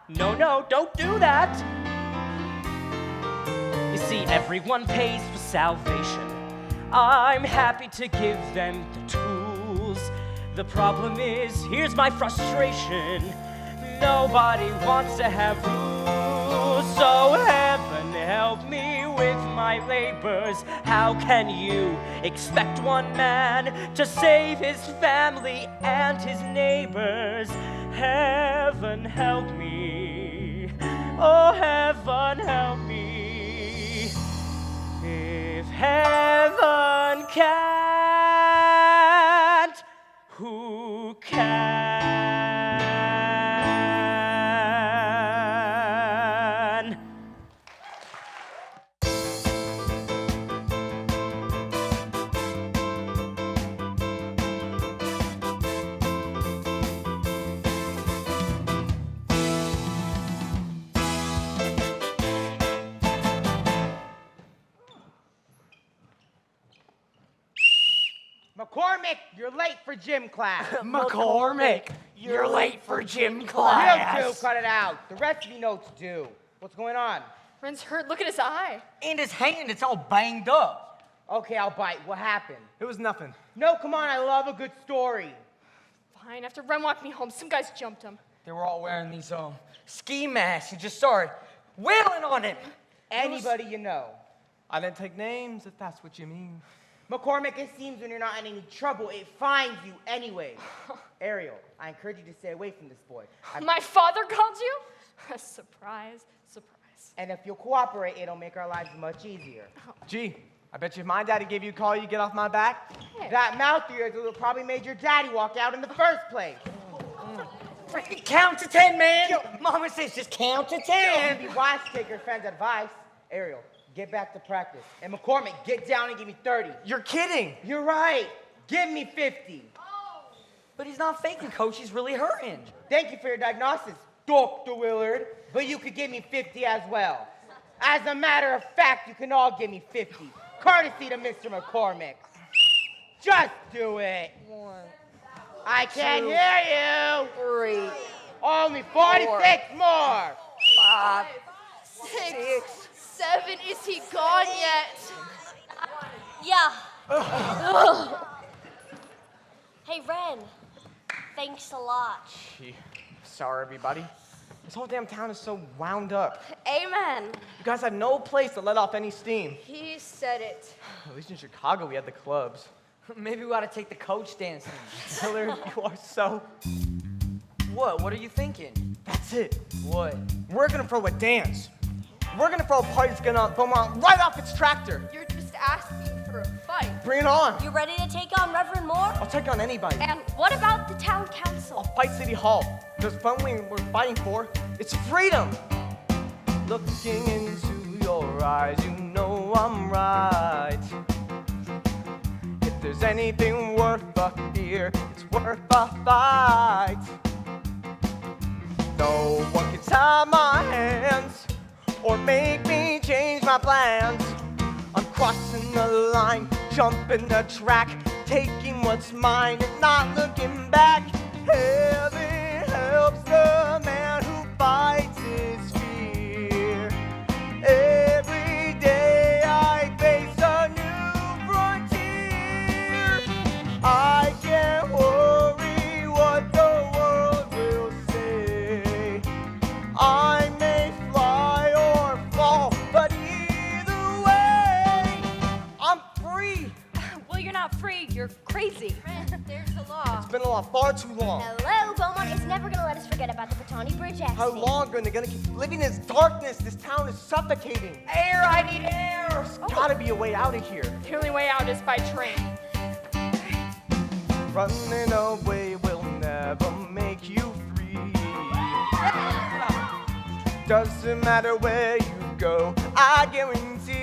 no, don't do that. You see, everyone pays for salvation. I'm happy to give them the tools. The problem is, here's my frustration. Nobody wants to have rules. So heaven help me with my labors. How can you expect one man to save his family and his neighbors? Heaven help me. Oh, heaven help me. If heaven can't, who can? McCormick, you're late for gym class. McCormick, you're late for gym class. You two, cut it out. The rest of you know what to do. What's going on? Ren's hurt. Look at his eye. And his hand, it's all banged up. Okay, I'll bite. What happened? It was nothing. No, come on, I love a good story. Fine. After Ren walked me home, some guys jumped him. They were all wearing these ski masks and just started wailing on him. Anybody you know. I didn't take names, if that's what you mean. McCormick, it seems when you're not in any trouble, it finds you anyway. Ariel, I encourage you to stay away from this boy. My father called you? Surprise, surprise. And if you'll cooperate, it'll make our lives much easier. Gee, I bet you if my daddy gave you a call, you'd get off my back. That mouth of yours would have probably made your daddy walk out in the first place. Count to 10, man. Mama says just count to 10. And be wise to take your friend's advice. Ariel, get back to practice. And McCormick, get down and give me 30. You're kidding. You're right. Give me 50. But he's not faking, Coach. He's really hurting. Thank you for your diagnosis, Dr. Willard. But you could give me 50 as well. As a matter of fact, you can all give me 50. Courtesy to Mr. McCormick. Just do it. 1, I can't hear you. 3, Only 46 more. 5, 6, 7. Is he gone yet? Yeah. Hey, Ren. Thanks a lot. Gee, sorry, everybody. This whole damn town is so wound up. Amen. You guys have no place to let off any steam. He said it. At least in Chicago, we had the clubs. Maybe we ought to take the coach dancing. Hillary, you are so... What? What are you thinking? That's it. What? We're gonna throw a dance. We're gonna throw a party that's gonna Beaumont right off its tractor. You're just asking for a fight. Bring it on. You ready to take on Reverend Moore? I'll take on anybody. And what about the town council? I'll fight City Hall. Because what we're fighting for, it's freedom. Looking into your eyes, you know I'm right. If there's anything worth a fear, it's worth a fight. No one can tie my hands or make me change my plans. I'm crossing the line, jumping the track, taking what's mine and not looking back. Heaven helps the man who fights his fear. Every day I face a new frontier. I can't worry what the world will say. I may fly or fall, but either way, I'm free. Well, you're not free. You're crazy. There's the law. It's been a lot, far too long. Hello, Beaumont is never gonna let us forget about the Batani Bridge accident. How long are they gonna keep living in this darkness? This town is suffocating. Air! I need air! There's gotta be a way out of here. The only way out is by train. Running away will never make you free. Doesn't matter where you go, I guarantee.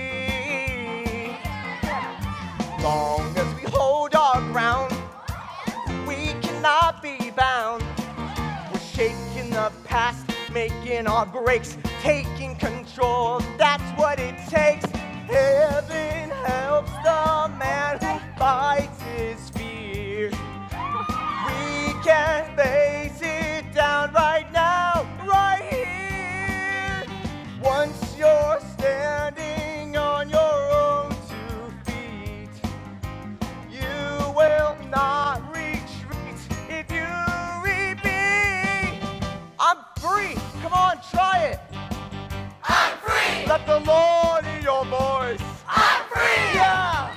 Long as we hold our ground, we cannot be bound. We're shaking the past, making our breaks, taking control, that's what it takes. Heaven helps the man who fights his fears. We can face it down right now, right here. Once you're standing on your own 2 feet, you will not retreat if you repeat. I'm free. Come on, try it. I'm free! Let the Lord hear your voice. I'm free! Yeah.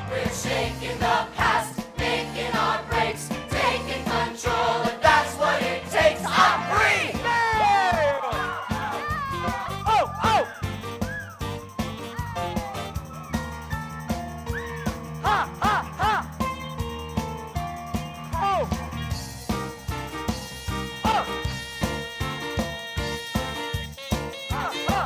We're shaking the past, making our breaks, taking control, if that's what it takes. I'm free! Yeah. Oh, oh. Ha, ha, ha. Oh. Oh. Ha, ha.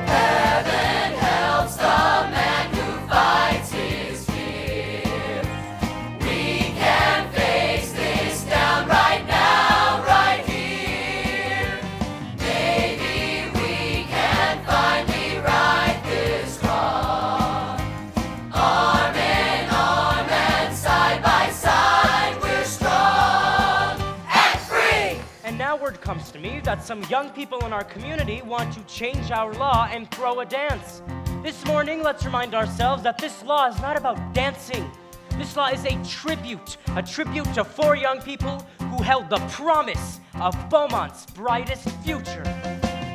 Heaven helps the man who fights his fear. We can face this down right now, right here. Maybe we can finally right this wrong. Arm in arm and side by side, we're strong and free. And now word comes to me that some young people in our community want to change our law and throw a dance. This morning, let's remind ourselves that this law is not about dancing. This law is a tribute to 4 young people who held the promise of Beaumont's brightest future.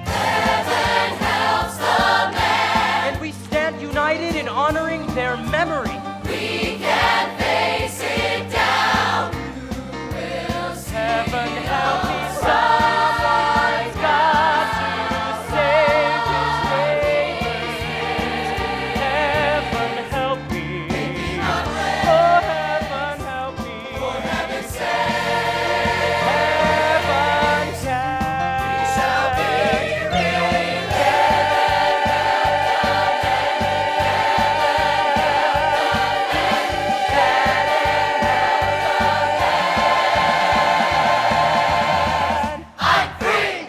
Heaven helps the man. And we stand united in honoring their memory. We can face it down. We'll see Heaven help me, someone's got to save his neighbors. Heaven help me. Oh, heaven help me. for heaven's sake. Heaven Shall be I'm free.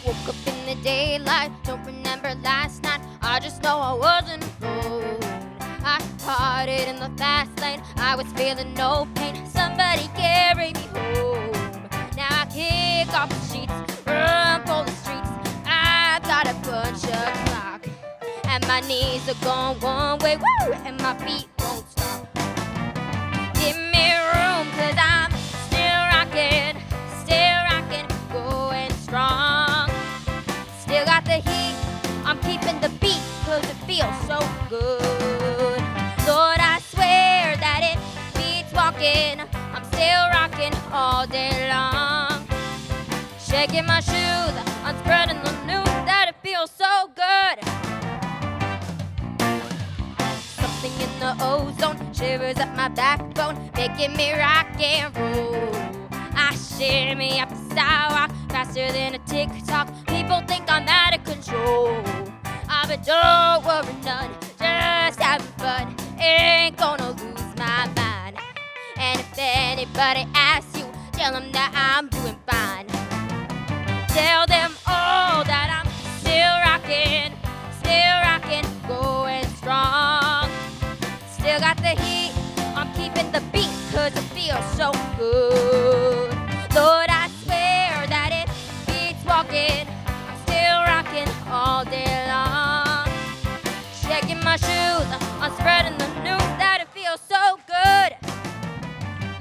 Woke up in the daylight, don't remember last night. I just know I wasn't alone. I parted in the fast lane, I was feeling no pain. Somebody carry me home. Now I kick off the sheets, run for the streets. I've got a bunch of clock, and my knees are going one way, woo, and my feet won't stop. Give me room, 'cause I'm still rocking, going strong. Still got the heat, I'm keeping the beat, 'cause it feels so good. Lord, I swear that it beats walking. I'm still rocking all day long. Shaking my shoes, I'm spreading the news that it feels so good. Something in the ozone shivers up my backbone, making me rock and roll. I shimmy up the sidewalk faster than a tick-tock. People think I'm out of control. But don't worry none, just having fun. Ain't gonna lose my mind. And if anybody asks you, tell them that I'm doing fine. Tell them all that I'm still rocking, going strong. Still got the heat, I'm keeping the beat, 'cause it feels so good. Lord, I swear that it beats walking. I'm still rocking all day long. Shaking my shoes, I'm spreading the news that it feels so good.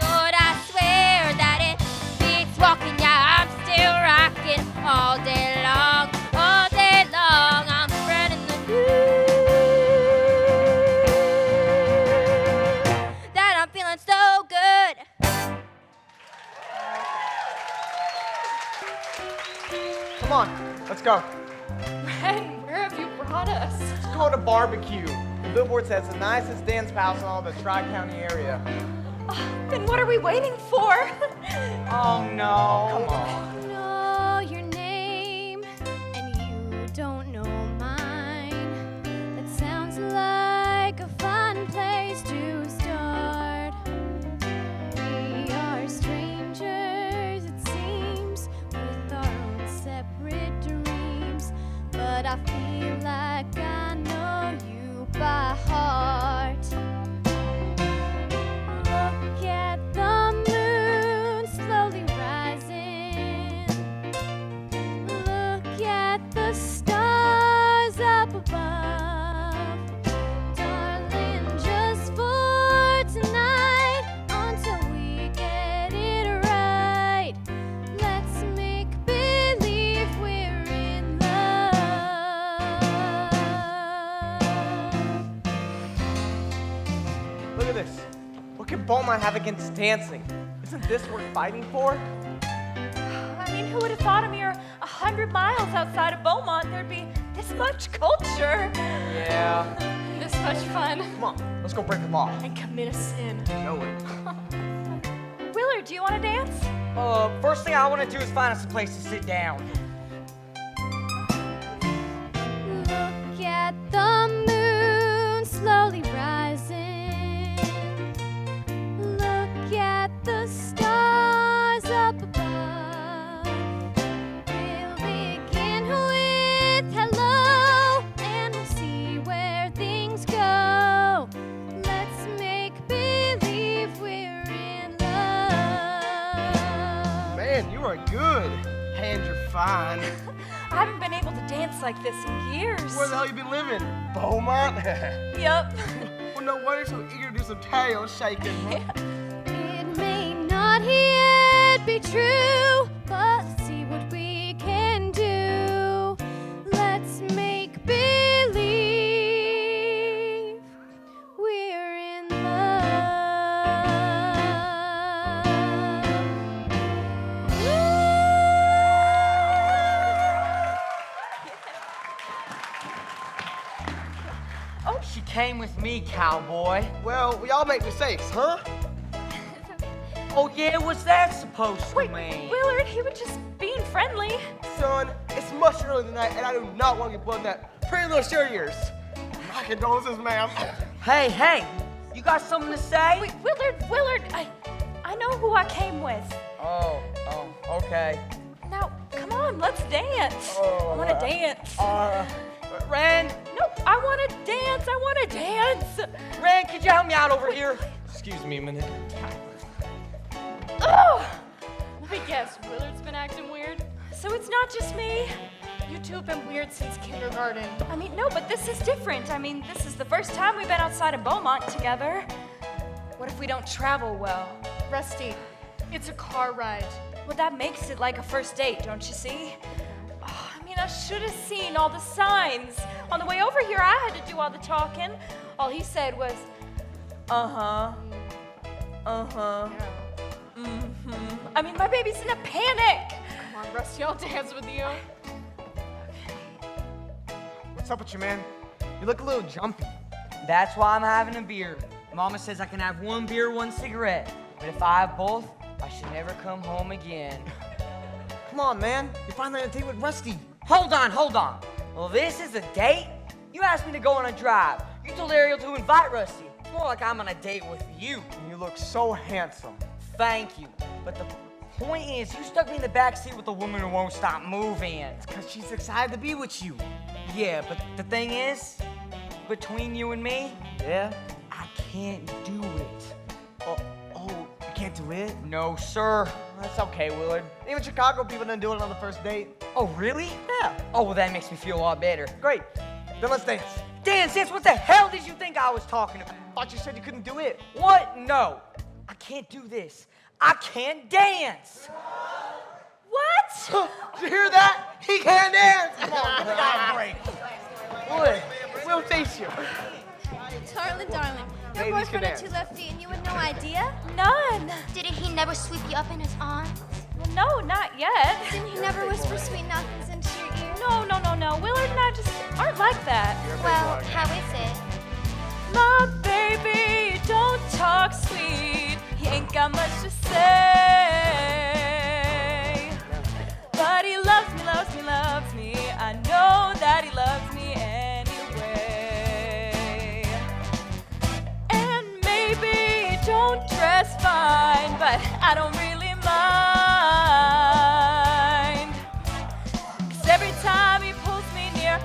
Lord, I swear that it beats walking. Yeah, I'm still rocking all day long. All day long, I'm spreading the news that I'm feeling so good. Come on, let's go. Ren, where have you brought us? It's called a barbecue. The billboard says the nicest dance house in all the Tri-County area. Then what are we waiting for? Oh no. Come on. Know your name and you don't know mine. That sounds like a but I feel like I know you by heart. Look at the moon slowly rising. Look at the stars up above. Darling, just for tonight, until we get it right, let's make believe we're in love. Look at this. What can Beaumont have against dancing? Isn't this worth fighting for? I mean, who would have thought a mere 100 miles outside of Beaumont there'd be this much culture Yeah. This much fun. Come on, let's go break them off. And commit a sin. Know it. Willard, do you want to dance? First thing I want to do is find us a place to sit down. Look at the moon slowly rising. Look at the stars up above. We'll begin with hello, and we'll see where things go. Let's make believe we're in love. Man, you are good. And you're fine. I haven't been able to dance like this in years. Where the hell you been living? Beaumont? Yup. Well, no wonder you're so eager to do some tail shaking. Huh? It may not yet be true, but let's see what we can do. Let's make believe we're in Oh, she came with me, cowboy. Well, we all make mistakes, huh? Oh yeah, what's that supposed to mean? Willard, he was just being friendly. Son, it's much earlier than that, and I do not want to get blood in that pretty little shirt of yours. My condolences, ma'am. Hey, you got something to say? Wait, Willard, I know who I came with. Oh, okay. Now, come on, let's dance. I want to dance. Ren, No, I want to dance. Ren, could you help me out over here? Excuse me a minute. Oh, Let me guess, Willard's been acting weird? so it's not just me. You two have been weird since kindergarten. I mean, no, but this is different. I mean, this is the first time we've been outside of Beaumont together. What if we don't travel well? Rusty, it's a car ride. Well, that makes it like a first date, don't you see? Oh, I mean, I should have seen all the signs. On the way over here, I had to do all the talking. All he said was, uh-huh. I mean, my baby's in a panic. Come on, Rusty, I'll dance with you. What's up with you, man? You look a little jumpy. That's why I'm having a beer. Mama says I can have one beer, one cigarette. But if I have both, I should never come home again. Come on, man. You're finally on a date with Rusty. Hold on. Well, this is a date? You asked me to go on a drive. You told Ariel to invite Rusty. It's more like I'm on a date with you. And you look so handsome. Thank you. But the point is, you stuck me in the back seat with a woman who won't stop moving. Because she's excited to be with you. Yeah, but the thing is, between you and me, Yeah? I can't do it. Oh, you can't do it? No, sir. That's okay, Willard. Even Chicago people didn't do it on the first date. Oh, really? Yeah. Oh, well, that makes me feel a lot better. Great. Then let's dance. Dan, sis, what the hell did you think I was talking about? Thought you said you couldn't do it. What? No. I can't do this. I can't dance. What? Did you hear that? He can't dance. Come on, give me that break. Willard, we'll face you. Darling, your Ladies can boyfriend had dance. two lefty and you had no idea? None. Didn't he never sweep you up in his arms? Well, no, not yet. Didn't he never whisper sweet nothings into your ear? No. Willard and I just aren't like that. Well, how is it? My baby, don't talk sweet. He ain't got much to say. But he loves me. I know that he loves me anyway. And maybe don't dress fine, but I don't really mind. 'Cause every time he pulls me near,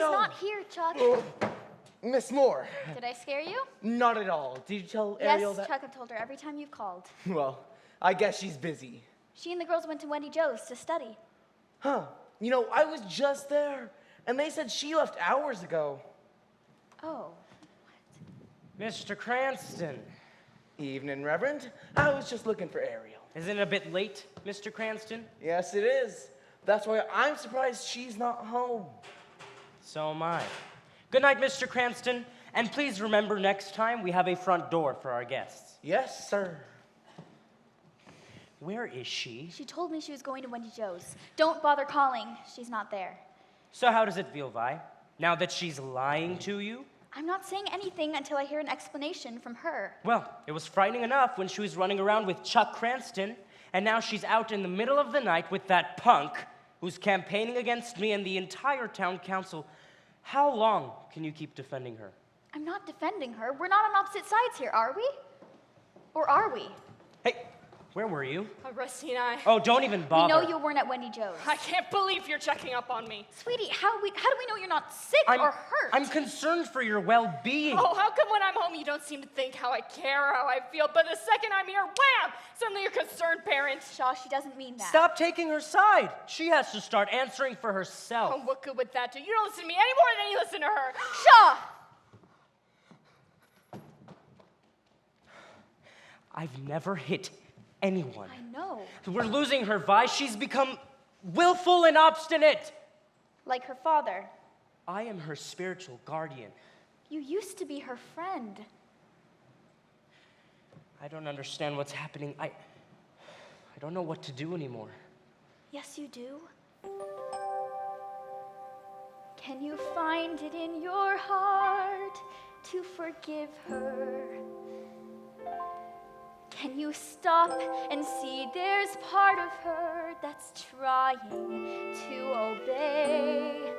She's not here, Chuck. Miss Moore. Did I scare you? Not at all. Did you tell Ariel Yes, that? Chuck, I've told her every time you've called. Well, I guess she's busy. She and the girls went to Wendy Joe's to study. Huh. You know, I was just there, and they said she left hours ago. Oh. Mr. Cranston, Evening, Reverend. I was just looking for Ariel. isn't it a bit late, Mr. Cranston? Yes, it is. That's why I'm surprised she's not home. So am I. Good night, Mr. Cranston, and please remember next time we have a front door for our guests. Yes, sir. Where is she? She told me she was going to Wendy Joe's. Don't bother calling. She's not there. So how does it feel, Vi? Now that she's lying to you? I'm not saying anything until I hear an explanation from her. Well, it was frightening enough when she was running around with Chuck Cranston, and now she's out in the middle of the night with that punk who's campaigning against me and the entire town council. How long can you keep defending her? I'm not defending her. We're not on opposite sides here, are we? Or are we? Hey, where were you? Rusty and I. Oh, don't even We bother. know you weren't at Wendy Joe's. I can't believe you're checking up on me. Sweetie, how do we know you're not sick or hurt? I'm concerned for your well-being. Oh, how come when I'm home you don't seem to think how I care or how I feel, but the second I'm here, wham! Suddenly you're concerned, parent. Shaw, she doesn't mean that. Stop taking her side. She has to start answering for herself. Oh, what good would that do? You don't listen to me any more than you listen to her. Shaw! I've never hit anyone. I know. We're losing her, Vi. She's become willful and obstinate. Like her father. I am her spiritual guardian. You used to be her friend. I don't understand what's happening. I don't know what to do anymore. Yes, you do. Can you find it in your heart to forgive her? Can you stop and see there's part of her that's trying to obey,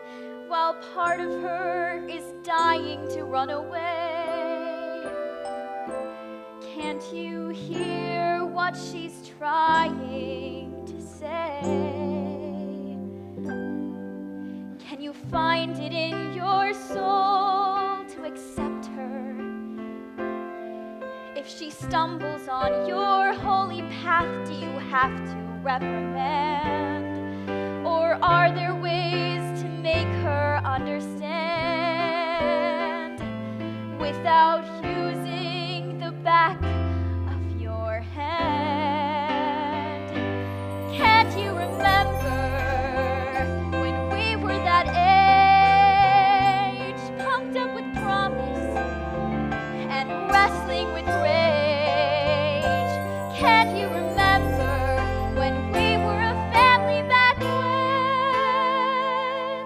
while part of her is dying to run away? Can't you hear what she's trying to say? Can you find it in your soul to accept her? If she stumbles on your holy path, do you have to reprimand? Or are there ways to make her understand without using the back of your hand? Can't you remember when we were that age, pumped up with promise and wrestling with rage? Can't you remember when we were a family back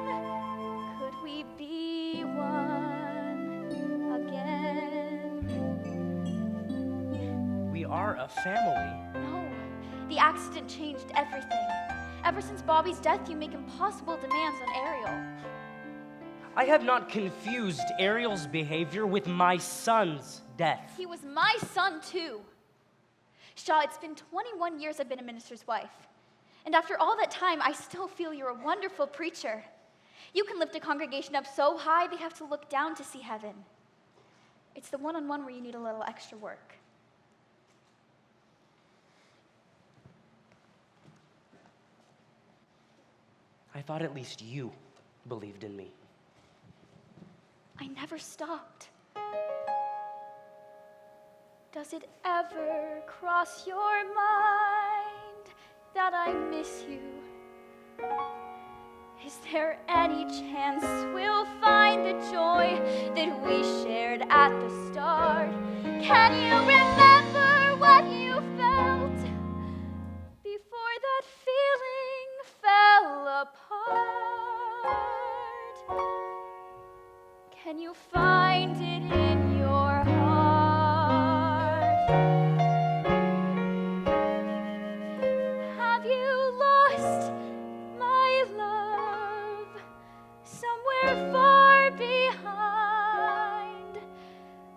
when? Could we be one again? We are a family. No, the accident changed everything. Ever since Bobby's death, you make impossible demands on Ariel. I have not confused Ariel's behavior with my son's death. He was my son, too. Shaw, it's been 21 years I've been a minister's wife. And after all that time, I still feel you're a wonderful preacher. You can lift a congregation up so high they have to look down to see heaven. It's the one-on-one where you need a little extra work. I thought at least you believed in me. I never stopped. Does it ever cross your mind that I miss you? Is there any chance we'll find the joy that we shared at the start? Can you remember what you felt before that feeling fell apart? Can you find it in your heart? Have you lost my love somewhere far behind?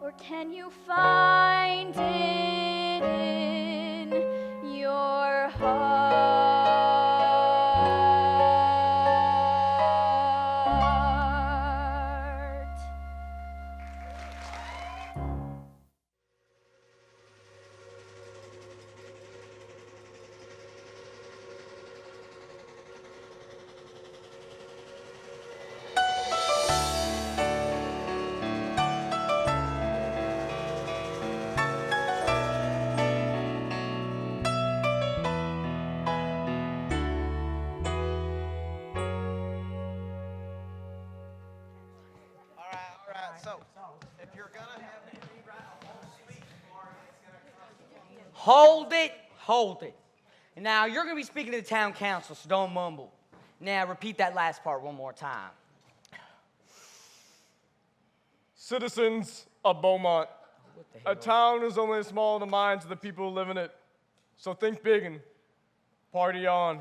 Or can you find it in your heart? So, if you're gonna have me rewrite a whole speech for it, it's gonna cost Hold it, hold it. Now, you're going to be speaking to the town council, so don't mumble. Now, repeat that last part one more time. Citizens of Beaumont, What the hell? a town is only small in the minds of the people who live in it. So think big and party on.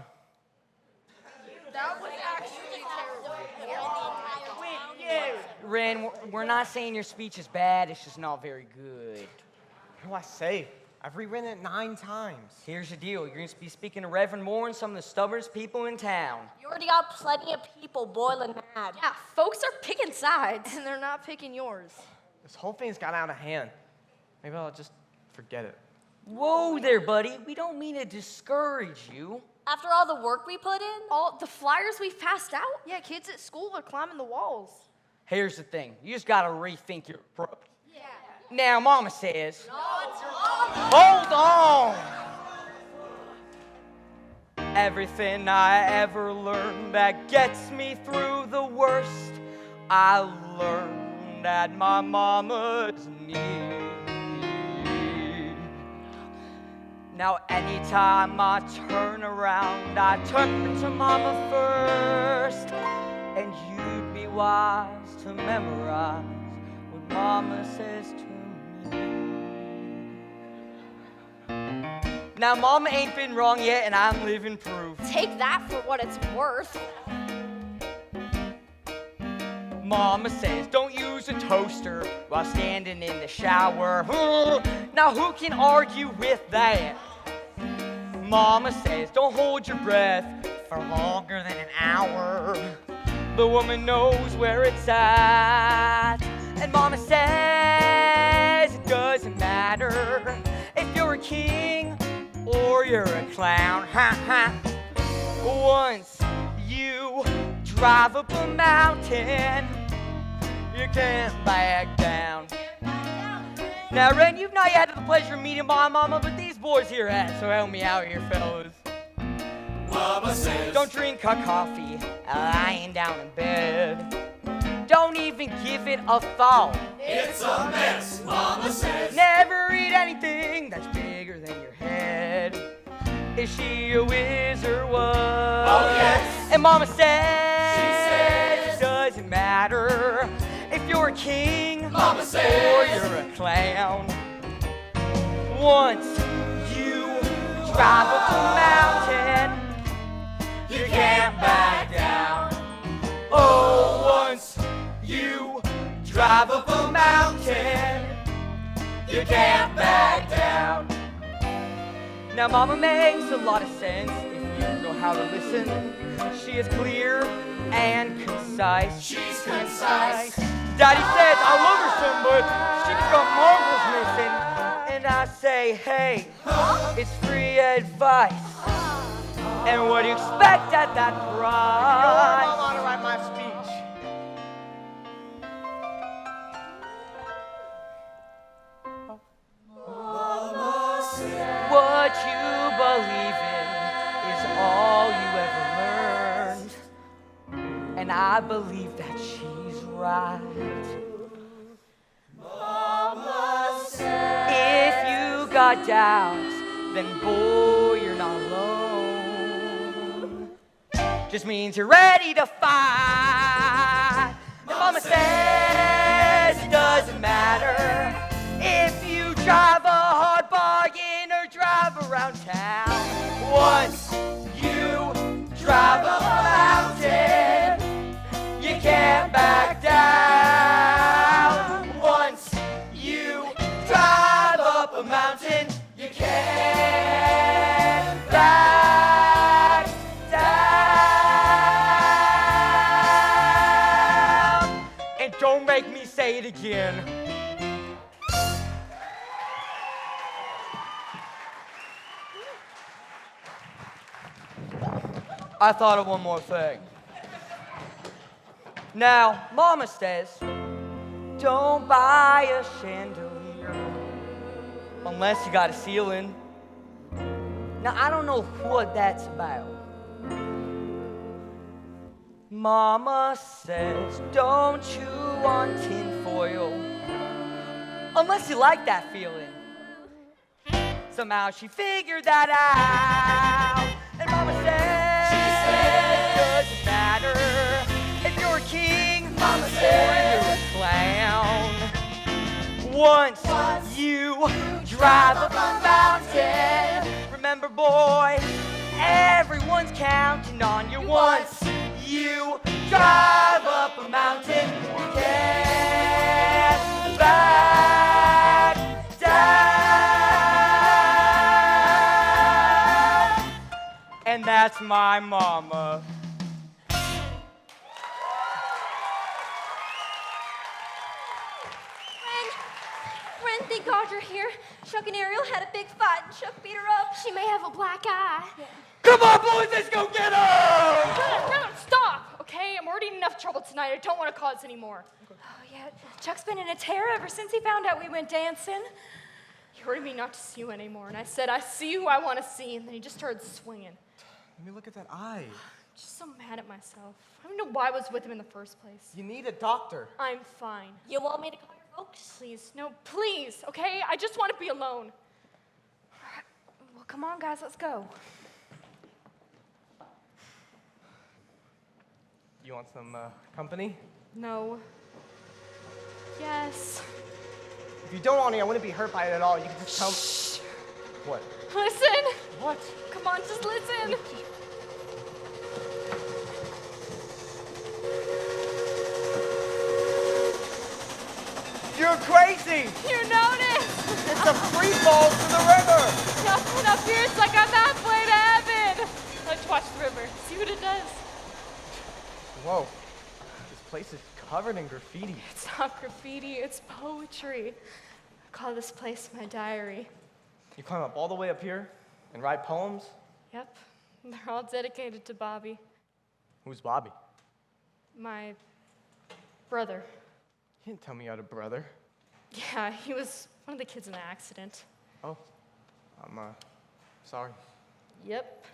Ren, we're not saying your speech is bad, it's just not very good. What do I say? I've rewritten it 9 times. Here's the deal. You're going to be speaking to Reverend Moore and some of the stubbornest people in town. You already got plenty of people boiling mad. Yeah, folks are picking sides. And they're not picking yours. This whole thing's got out of hand. Maybe I'll just forget it. Whoa there, buddy. We don't mean to discourage you. After all the work we put in? All the flyers we've passed out? Yeah, kids at school are climbing the walls. Here's the thing. You just got to rethink your approach. Yeah. Now, Mama says... Hold on! Everything I ever learned that gets me through the worst, I learned at my mama's knee. Now, anytime I turn around, I turn to Mama first, and you'd be wise to memorize what Mama says to me. Now, Mama ain't been wrong yet, and I'm living proof. Take that for what it's worth. Mama says, don't use a toaster while standing in the shower. Now, who can argue with that? Mama says, don't hold your breath for longer than an hour. The woman knows where it's at. And Mama says, it doesn't matter if you're a king or you're a clown. Once you drive up a mountain, you can't back down. Now, Ren, you've not yet had the pleasure of meeting my mama, but these boys here have, so help me out here, fellas. Mama says, Don't drink hot coffee lying down in bed. Don't even give it a thought. it's a mess. Mama says, Never eat anything that's bigger than your head. Is she a whiz or what? Oh, yes. And Mama says, says, it doesn't matter if you're a king Mama or says, you're a clown. Once you drive up a mountain, you can't back down. Oh, once you drive up a mountain, you can't back down. Now, Mama makes a lot of sense if you know how to listen. She is clear and concise. she's concise. Daddy says I love her some, but she's got marbles missing. And I say, hey, it's free advice. And what do you expect at that I'm price? gonna write my speech. What you believe in is all you ever learned. And I believe that she's right. Mama says, If you got doubts, then boy, you're not alone. Just means you're ready to fight. Mama says it doesn't matter if you drive a hard bargain or drive around town. Once you drive up a mountain, you can't back down. Once you drive up a mountain, you can't back down. And don't make me say it again. I thought of one more thing. Now, Mama says, don't buy a chandelier unless you got a ceiling. Now, I don't know what that's about. Mama says, don't chew on tinfoil loyal. Unless you like that feeling. Somehow she figured that out. And Mama said, doesn't matter if you're a king Mama or said, you're a clown. Once you drive up a mountain, remember, boy, everyone's counting on you. Once you drive up a mountain, you can't back down. And that's my mama. Ren, thank God you're here. Chuck and Ariel had a big fight, and Chuck beat her up. She may have a black eye. Come on, boys, let's go get her! Ren, stop, okay? I'm already in enough trouble tonight. I don't want to cause any more. Oh, yeah, Chuck's been in a tear ever since he found out we went dancing. He ordered me not to see you anymore, and I said, I see who I want to see, and then he just started swinging. Let me look at that eye. I'm just so mad at myself. I don't know why I was with him in the first place. You need a doctor. I'm fine. You want me to call your folks? Please, no, please, okay? I just want to be alone. Well, come on, guys, let's go. You want some company? No. Yes. If you don't want any, I wouldn't be hurt by it at all. You can just tell me. What? Listen. What? Come on, just listen. You're crazy! You noticed? It's a free fall to the river! Up here, it's like I'm halfway to heaven. Let's watch the river. See what it does. Whoa. This place is covered in graffiti. It's not graffiti, it's poetry. I call this place my diary. You climb up all the way up here and write poems? Yep, they're all dedicated to Bobby, Who's Bobby? my brother. You didn't tell me you had a brother. Yeah, he was one of the kids in the accident. Oh, I'm sorry. Yep.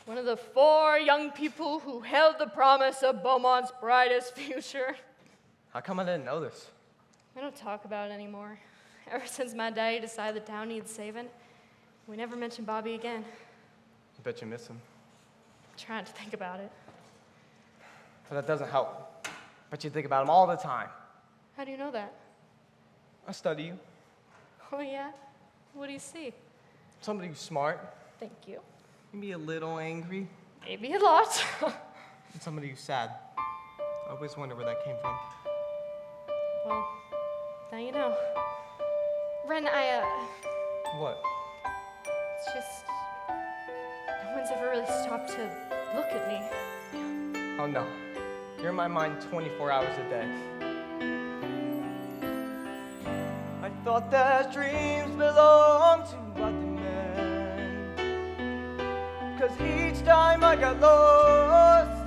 One of the 4 young people who held the promise of Beaumont's brightest future. How come I didn't know this? We don't talk about it anymore. Ever since my daddy decided the town needs saving, we never mentioned Bobby again. I bet you miss him. I'm trying to think about it. But that doesn't help. Bet you think about him all the time. How do you know that? I study you. Oh, yeah? What do you see? Somebody who's smart. Thank you. Maybe a little angry. Maybe a lot. And somebody who's sad. I always wonder where that came from. Well, now you know. Ren, What? it's just, no one's ever really stopped to look at me. Oh no. You're in my mind 24 hours a day. I thought that dreams belonged to other men. 'Cause each time I got lost,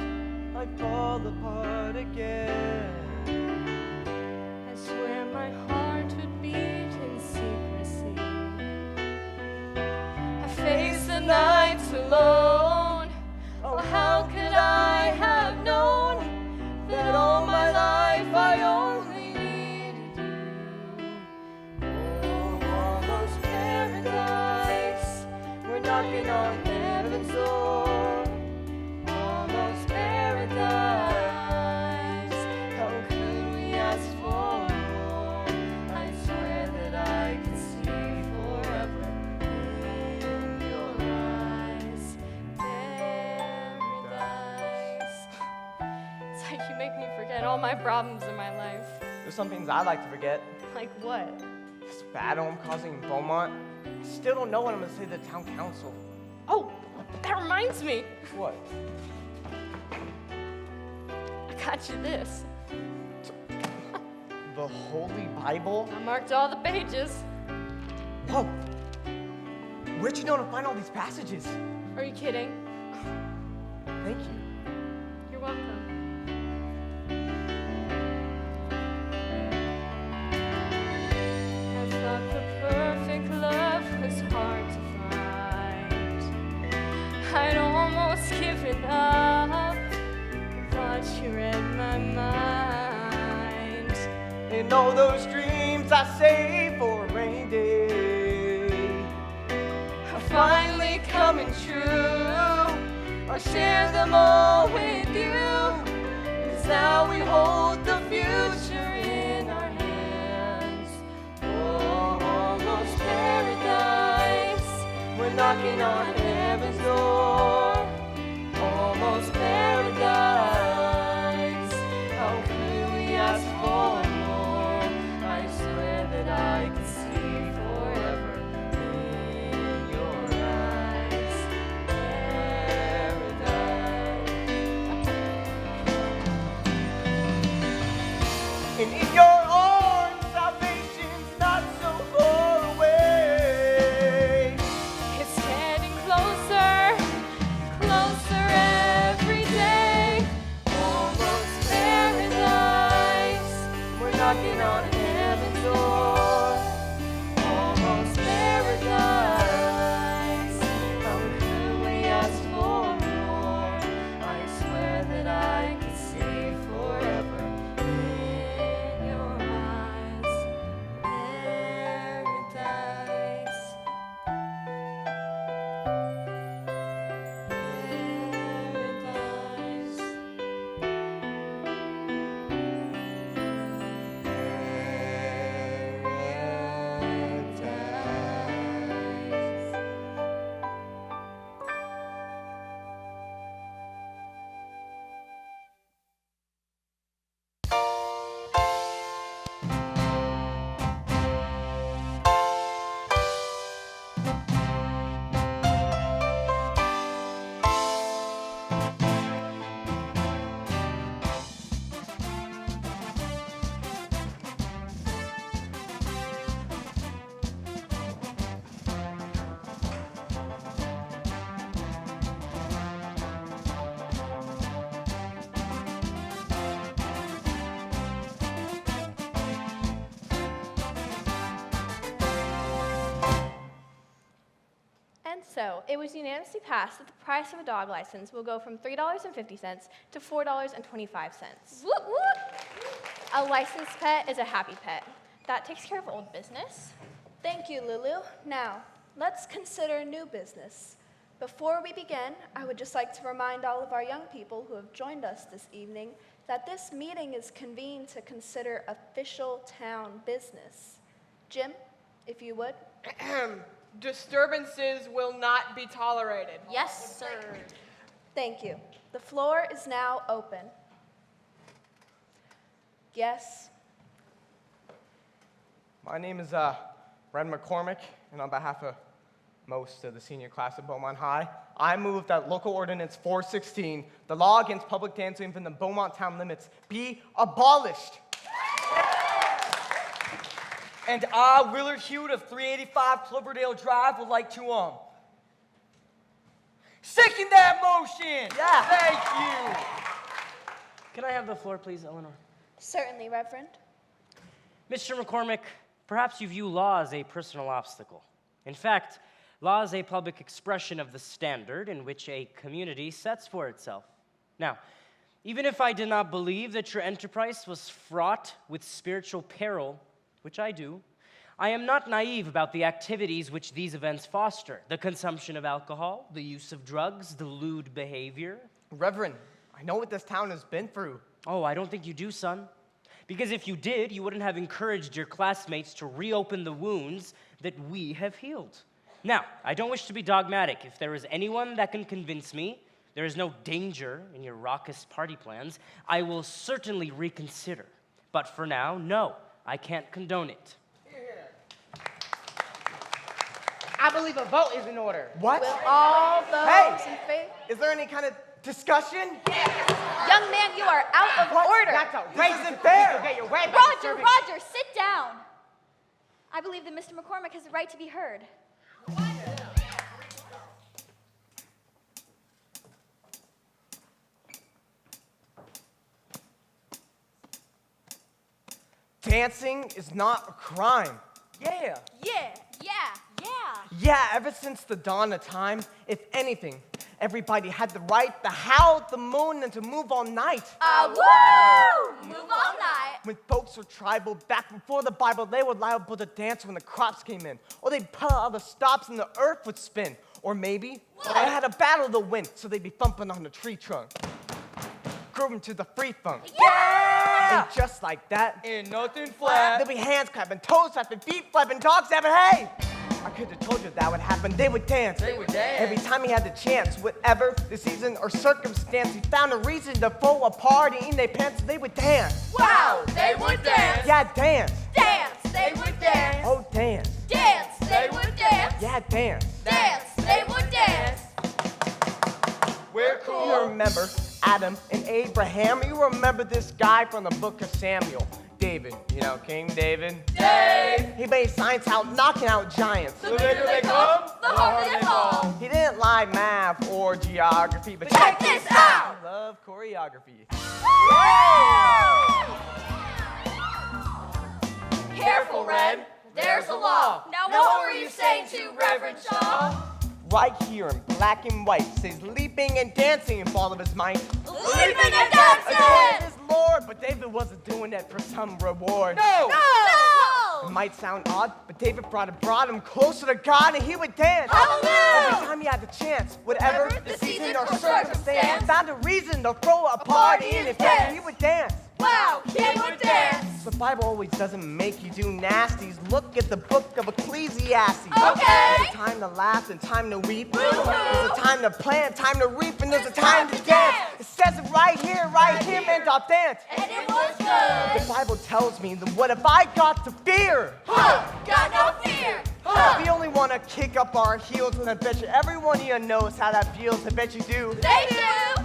I fall apart again. I swear my heart would beat in secrecy. I face the nights alone. Oh, how could I have known that all my life I only needed you? Oh, almost paradise. We're knocking on heaven's door. Almost paradise. How could we ask for more? I swear that I could see forever in your eyes. Paradise. It's like you make me forget all my problems in my life. There's some things I like to forget. Like what? This battle I'm causing in Beaumont. I still don't know what I'm gonna say to the town council. Oh, that reminds me. What? I got you this. The Holy Bible? I marked all the pages. Whoa! Where'd you know to find all these passages? Are you kidding? Thank you. You're welcome. I thought the perfect love was hard to find. I'd almost given up. Thought you read my mind. And all those dreams I saved for a rainy day are finally coming true. I'll share them all with you. 'Cause now we hold the future in our hands. Oh, almost paradise. We're knocking on heaven's door. Almost paradise. How could we ask for more? I swear that I could see forever in your eyes. Paradise. And in your arms, salvation's not so far away. It's getting closer, closer every day. Almost paradise. We're knocking on heaven's door. Almost paradise. How could we ask for more? I swear that I could see forever in your eyes. Paradise. Paradise. Paradise. And so, it was unanimously passed that the price of a dog license will go from $3.50 to $4.25. Woot woot! A licensed pet is a happy pet. That takes care of old business. Thank you, Lulu. Now, let's consider new business. Before we begin, I would just like to remind all of our young people who have joined us this evening that this meeting is convened to consider official town business. Jim, if you would. Disturbances will not be tolerated. Yes, sir. Thank you. The floor is now open. Yes. My name is Ren McCormick, and on behalf of most of the senior class at Beaumont High, I move that Local Ordinance 416, the law against public dancing within the Beaumont town limits, be abolished. And I, Willard Hewitt of 385 Cloverdale Drive, would like to, second that motion! Yeah. Thank you! Can I have the floor, please, Eleanor? Certainly, Reverend. Mr. McCormick, perhaps you view law as a personal obstacle. In fact, law is a public expression of the standard in which a community sets for itself. Now, even if I did not believe that your enterprise was fraught with spiritual peril, which I do, I am not naive about the activities which these events foster: the consumption of alcohol, the use of drugs, the lewd behavior. Reverend, I know what this town has been through. Oh, I don't think you do, son. Because if you did, you wouldn't have encouraged your classmates to reopen the wounds that we have healed. Now, I don't wish to be dogmatic. If there is anyone that can convince me there is no danger in your raucous party plans, I will certainly reconsider. But for now, no, I can't condone it. I believe a vote is in order. What? Will all those Hey! in favor? Is there any kind of discussion? Young man, you are out of What? order. That's outrageous. isn't fair. You get your way by Roger, disturbing- Roger, sit down. I believe that Mr. McCormick has the right to be heard. Dancing is not a crime. Yeah. Yeah, yeah, yeah. Yeah, ever since the dawn of time, if anything, Everybody had the right to howl, the moon, and to move all night. Woo! Move all night. When folks were tribal back before the Bible, they were liable to dance when the crops came in. Or they'd put out all the stops and the earth would spin. Or maybe they had a battle to win, so they'd be thumping on the tree trunk. Grooving to the free funk. Yeah! And just like that, Ain't nothing flat. there'd be hands clapping, toes clapping, feet flapping, dogs snapping, hey! I could have told you that would happen. They would dance. They would dance. Every time he had the chance, whatever the season or circumstance, he found a reason to throw a party in their pants. So they would dance. Wow, they would dance. Yeah, dance. Dance, they would dance. Oh, dance. Dance, they would dance. Yeah, dance. Dance, they would dance. We're cool. You remember Adam and Abraham. You remember this guy from the book of Samuel. David, you know, King David. Dave. He made science out, knocking out giants. The bigger they come, the harder they fall. He didn't like math or geography, but Check this out. He loved choreography. Careful, Red. There's a law. Now what were you saying to Reverend Shaw? Right here in black and white says leaping and dancing in all of his might. Leaping and Adored dancing. his Lord, but David wasn't doing that for some reward. No! It might sound odd, but David brought him closer to God, and he would dance. Hallelujah! Every time he had the chance, whatever Whatever the season or circumstance, he found a reason to throw a party in his pants. He would dance. Wow, he would dance. The Bible always doesn't make you do nasties. Look at the book of Ecclesiastes. Okay. There's a time to laugh and time to weep. There's a time to plant, time to reap, and there's a time to dance. It says it right here, man, dance. And it was good. The Bible tells me that what have I got to fear? Got no fear. We only want to kick up our heels, and I bet you everyone here knows how that feels. I bet you do. They do.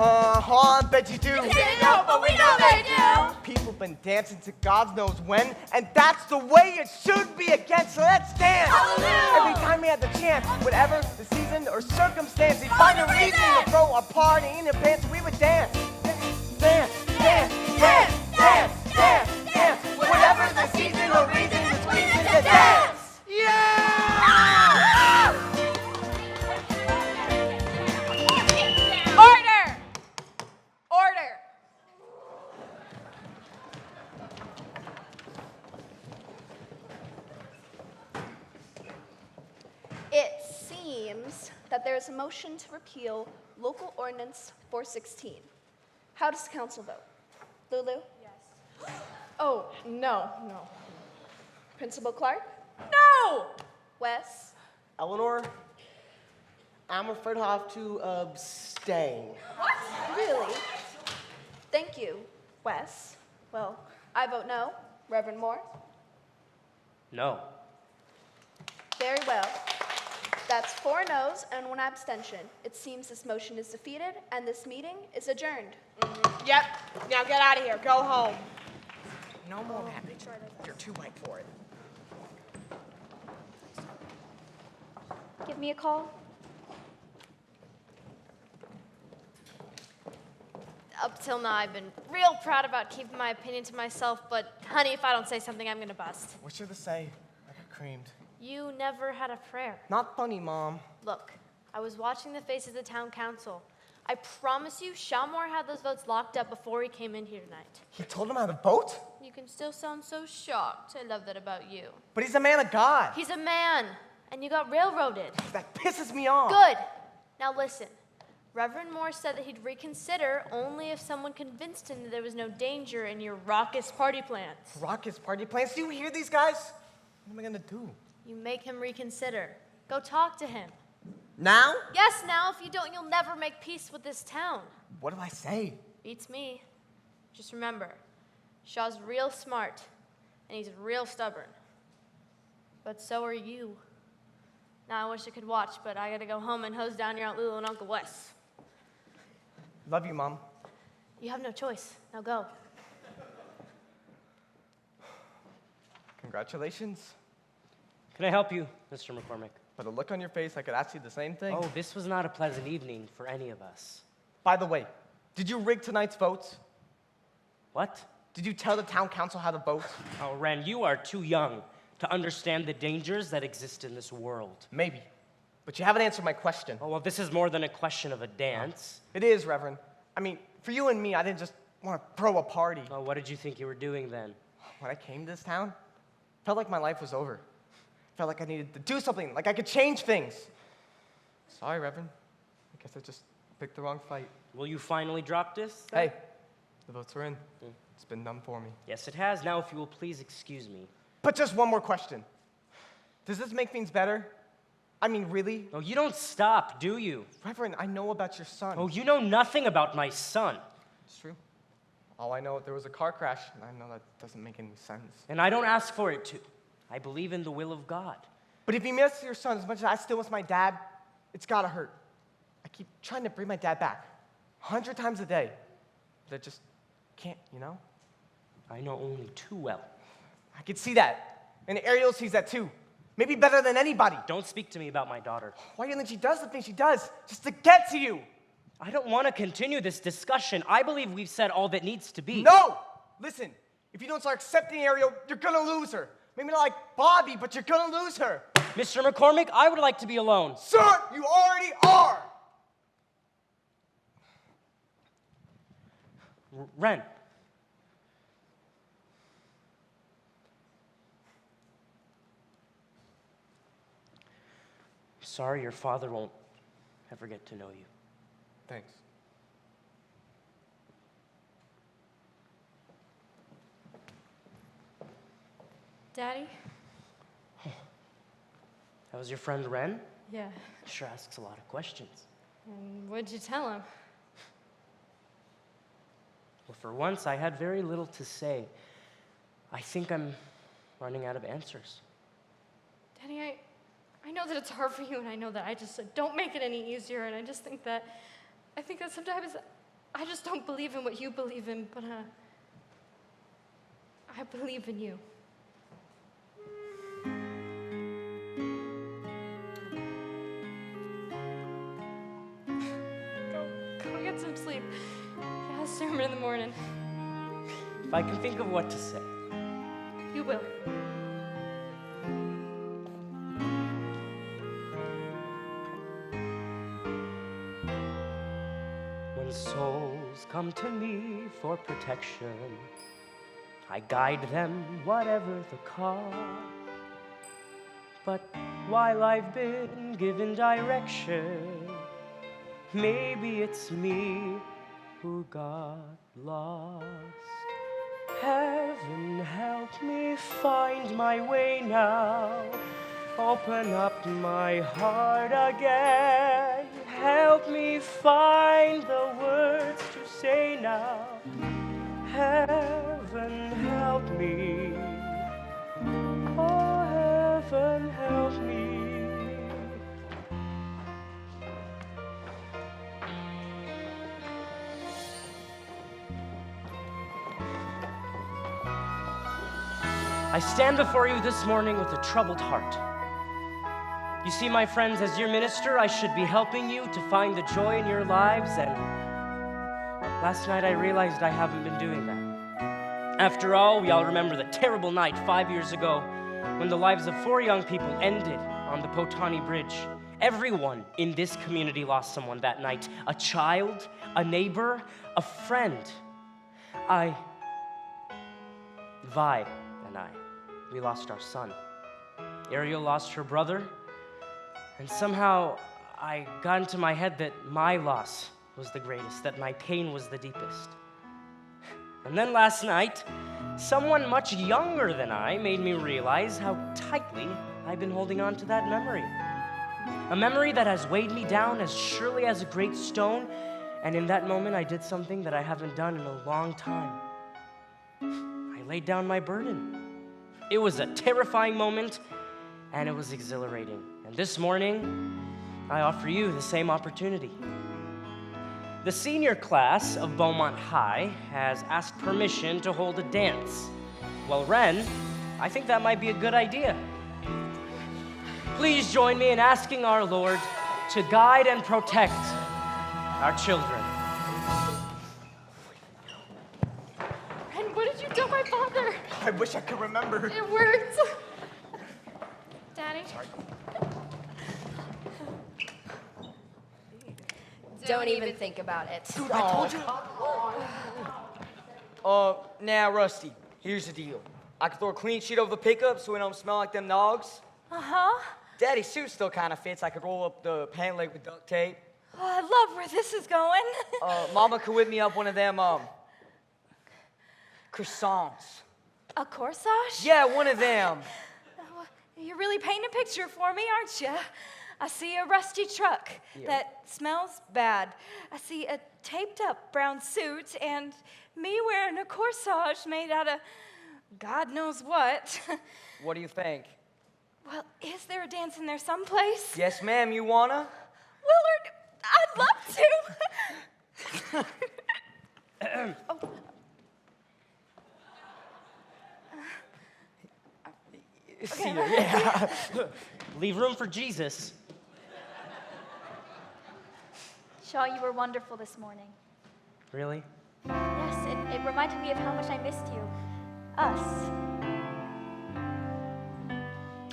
I bet you do. They didn't know, but we know they do. People been dancing to God knows when, and that's the way it should be again. So let's dance. Hallelujah. Every time we had the chance, whatever the season or circumstance, we find a reason to throw a party in the pants. We would dance, dance, dance, dance, dance, dance, dance. Whatever the season or reason, it's reason to dance. Order! Order! It seems that there is a motion to repeal Local Ordinance 416. How does the council vote? Lulu? Yes. Oh, no. Principal Clark? No! Wes? Eleanor, I'm afraid I'll have to abstain. Really? Thank you, Wes. Well, I vote no. Reverend Moore? No. Very well. That's 4 noes and 1 abstention. It seems this motion is defeated and this meeting is adjourned. Yep. Now get out of here. Go home. No more napping. You're too white for it. Give me a call. Up till now, I've been real proud about keeping my opinion to myself, but honey, if I don't say something, I'm gonna bust. What should I say? I got creamed. You never had a prayer. Not funny, Mom. Look, I was watching the face of the town council. I promise you, Shamor had those votes locked up before he came in here tonight. He told him how to vote? You can still sound so shocked. I love that about you. But he's a man of God. He's a man, and you got railroaded. That pisses me off. Good. Now listen. Reverend Moore said that he'd reconsider only if someone convinced him that there was no danger in your raucous party plans. Raucous party plans. Do you hear these guys? What am I gonna do? You make him reconsider. Go talk to him. Now? Yes, now, if you don't, you'll never make peace with this town. What do I say? Beats me. Just remember, Shaw's real smart, and he's real stubborn. But so are you. Now, I wish I could watch, but I gotta go home and hose down your Aunt Lulu and Uncle Wes. Love you, Mom. You have no choice. Now go. Congratulations. Can I help you, Mr. McCormick? By the look on your face, I could ask you the same thing. Oh, this was not a pleasant evening for any of us. By the way, did you rig tonight's votes? What? Did you tell the town council how to vote? Oh, Ren, you are too young to understand the dangers that exist in this world. Maybe. But you haven't answered my question. Oh, well, this is more than a question of a dance. It is, Reverend. I mean, for you and me, I didn't just want to throw a party. Oh, what did you think you were doing then? When I came to this town, felt like my life was over. Felt like I needed to do something, like I could change things. Sorry, Reverend. I guess I just picked the wrong fight. Will you finally drop this, then? Hey, the votes are in. It's been done for me. Yes, it has. Now, if you will please excuse me. But just one more question. Does this make things better? I mean, really? Oh, you don't stop, do you? Reverend, I know about your son. Oh, you know nothing about my son. It's true. All I know, there was a car crash, and I know that doesn't make any sense. And I don't ask for it to. I believe in the will of God. But if you miss your son as much as I still miss my dad, it's gotta hurt. I keep trying to bring my dad back 100 times a day, but I just can't, you know? I know only too well. I can see that, and Ariel sees that too. Maybe better than anybody. Don't speak to me about my daughter. Why do you think she does the things she does? Just to get to you. I don't want to continue this discussion. I believe we've said all that needs to be. No! Listen, if you don't start accepting Ariel, you're gonna lose her. Maybe not like Bobby, but you're gonna lose her. Mr. McCormick, I would like to be alone. Sir, you already are! Ren. Sorry, your father won't ever get to know you. Thanks. Daddy? That was your friend Ren? Yeah. Sure asks a lot of questions. And what'd you tell him? Well, for once, I had very little to say. I think I'm running out of answers. Daddy, I know that it's hard for you, and I know that I just don't make it any easier, and I think that sometimes I just don't believe in what you believe in, but I believe in you. Go get some sleep. Yeah, I'll sermon in the morning. If I can think of what to say. You will. When souls come to me for protection, I guide them whatever the cost. But while I've been given direction, maybe it's me who got lost. Heaven help me find my way now. Open up my heart again. Help me find the words to say now. Heaven help me. Oh, heaven help me. I stand before you this morning with a troubled heart. You see, my friends, as your minister, I should be helping you to find the joy in your lives, and last night I realized I haven't been doing that. After all, we all remember the terrible night 5 years ago when the lives of 4 young people ended on the Potani Bridge. Everyone in this community lost someone that night. A child, a neighbor, a friend. Vi and I, we lost our son. Ariel lost her brother, and somehow I got into my head that my loss was the greatest, that my pain was the deepest. And then last night, someone much younger than I made me realize how tightly I've been holding on to that memory. A memory that has weighed me down as surely as a great stone, and in that moment I did something that I haven't done in a long time. I laid down my burden. It was a terrifying moment, and it was exhilarating. And this morning, I offer you the same opportunity. The senior class of Beaumont High has asked permission to hold a dance. Well, Ren, I think that might be a good idea. Please join me in asking our Lord to guide and protect our children. Ren, what did you tell my father? I wish I could remember. It worked. Daddy? Sorry. Don't even think about it. Dude, I told you. Now, Rusty, here's the deal. I can throw a clean sheet over the pickup so we don't smell like them dogs. Uh-huh. Daddy's suit still kind of fits. I could roll up the pant leg with duct tape. Oh, I love where this is going. Mama could whip me up one of them, croissants. A corsage? Yeah, one of them. You're really painting a picture for me, aren't you? I see a rusty truck that smells bad. I see a taped up brown suit and me wearing a corsage made out of God knows what. What do you think? Well, is there a dance in there someplace? Yes, ma'am. You wanna? Willard, I'd love to. See ya, yeah. Leave room for Jesus. Shaw, you were wonderful this morning. Really? Yes, it reminded me of how much I missed you. Us.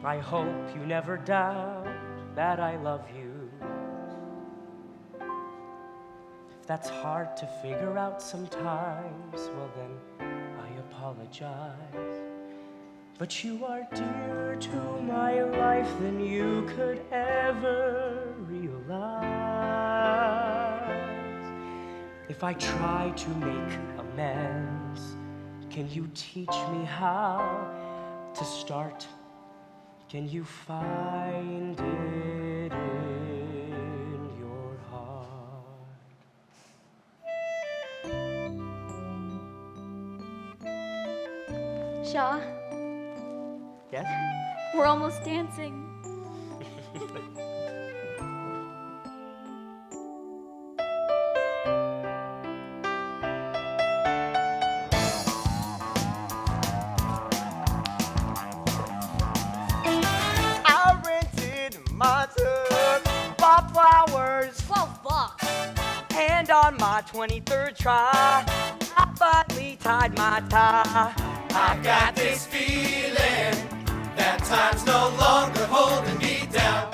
I hope you never doubt that I love you. If that's hard to figure out sometimes, well then, I apologize. But you are dearer to my life than you could ever realize. If I try to make amends, can you teach me how to start? Can you find it in your heart? Shaw, Yes? we're almost dancing. I rented my tub, bought flowers. $12. And on my 23rd try, I finally tied my tie. I got this feeling that time's no longer holding me down.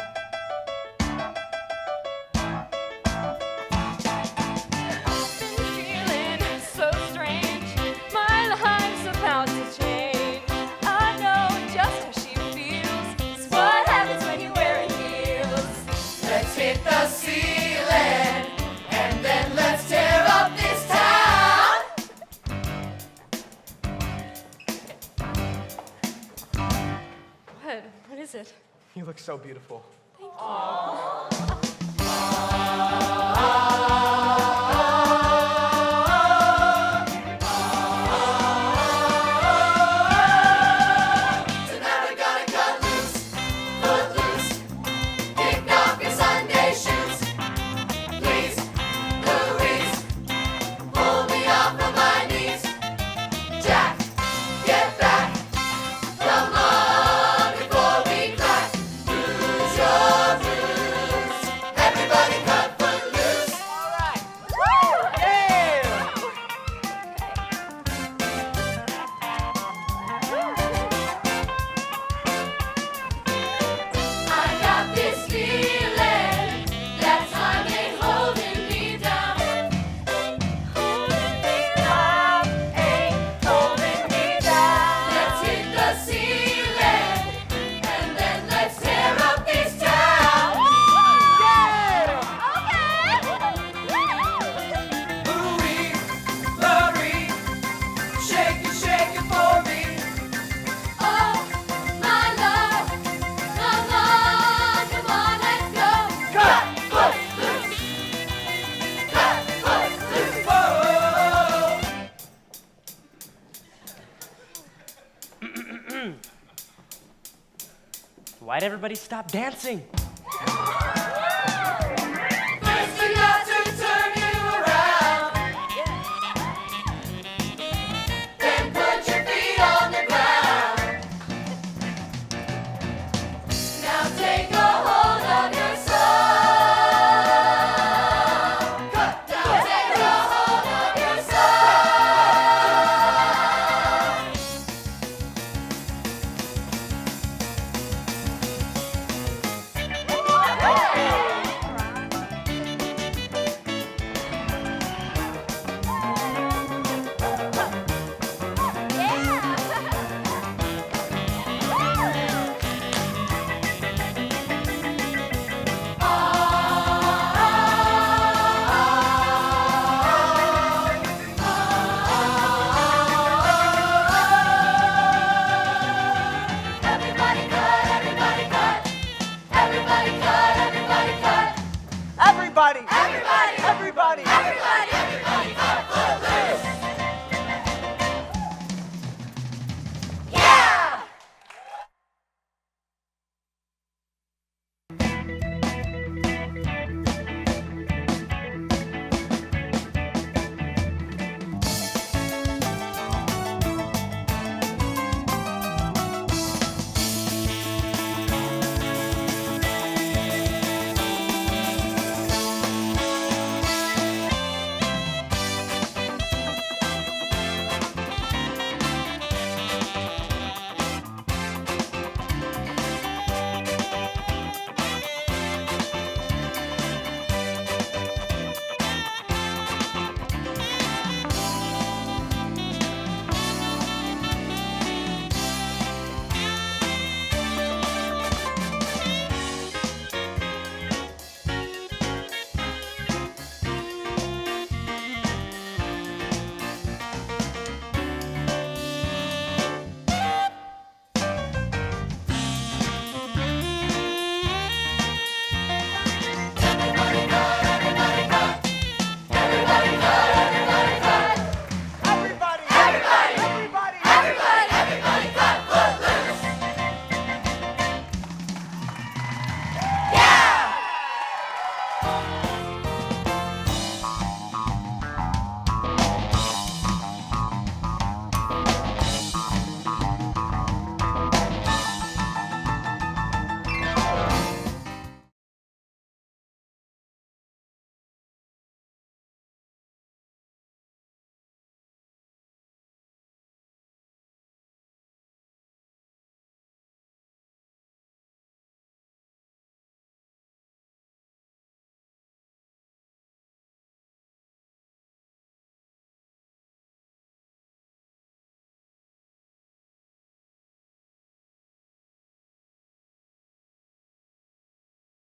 Feeling so strange. My life's about to change. I know just how she feels. It's what happens when you're wearing heels. Let's hit the ceiling and then let's tear up this town. What is it? You look so beautiful. Tonight we're gonna cut loose, foot loose, kick off your Sunday shoes. Please, Louise, pull me off of my knees. Jack, get back, come on before we crack. Lose your blues. Everybody cut foot loose. I got this feeling that time ain't holding me down. Holding me down. Let's hit the ceiling and then let's tear up this town. Louie, Laurie, shake it for me. Oh, my love, come on, let's go. Cut foot loose, cut foot loose. Whoa. Why'd everybody stop dancing?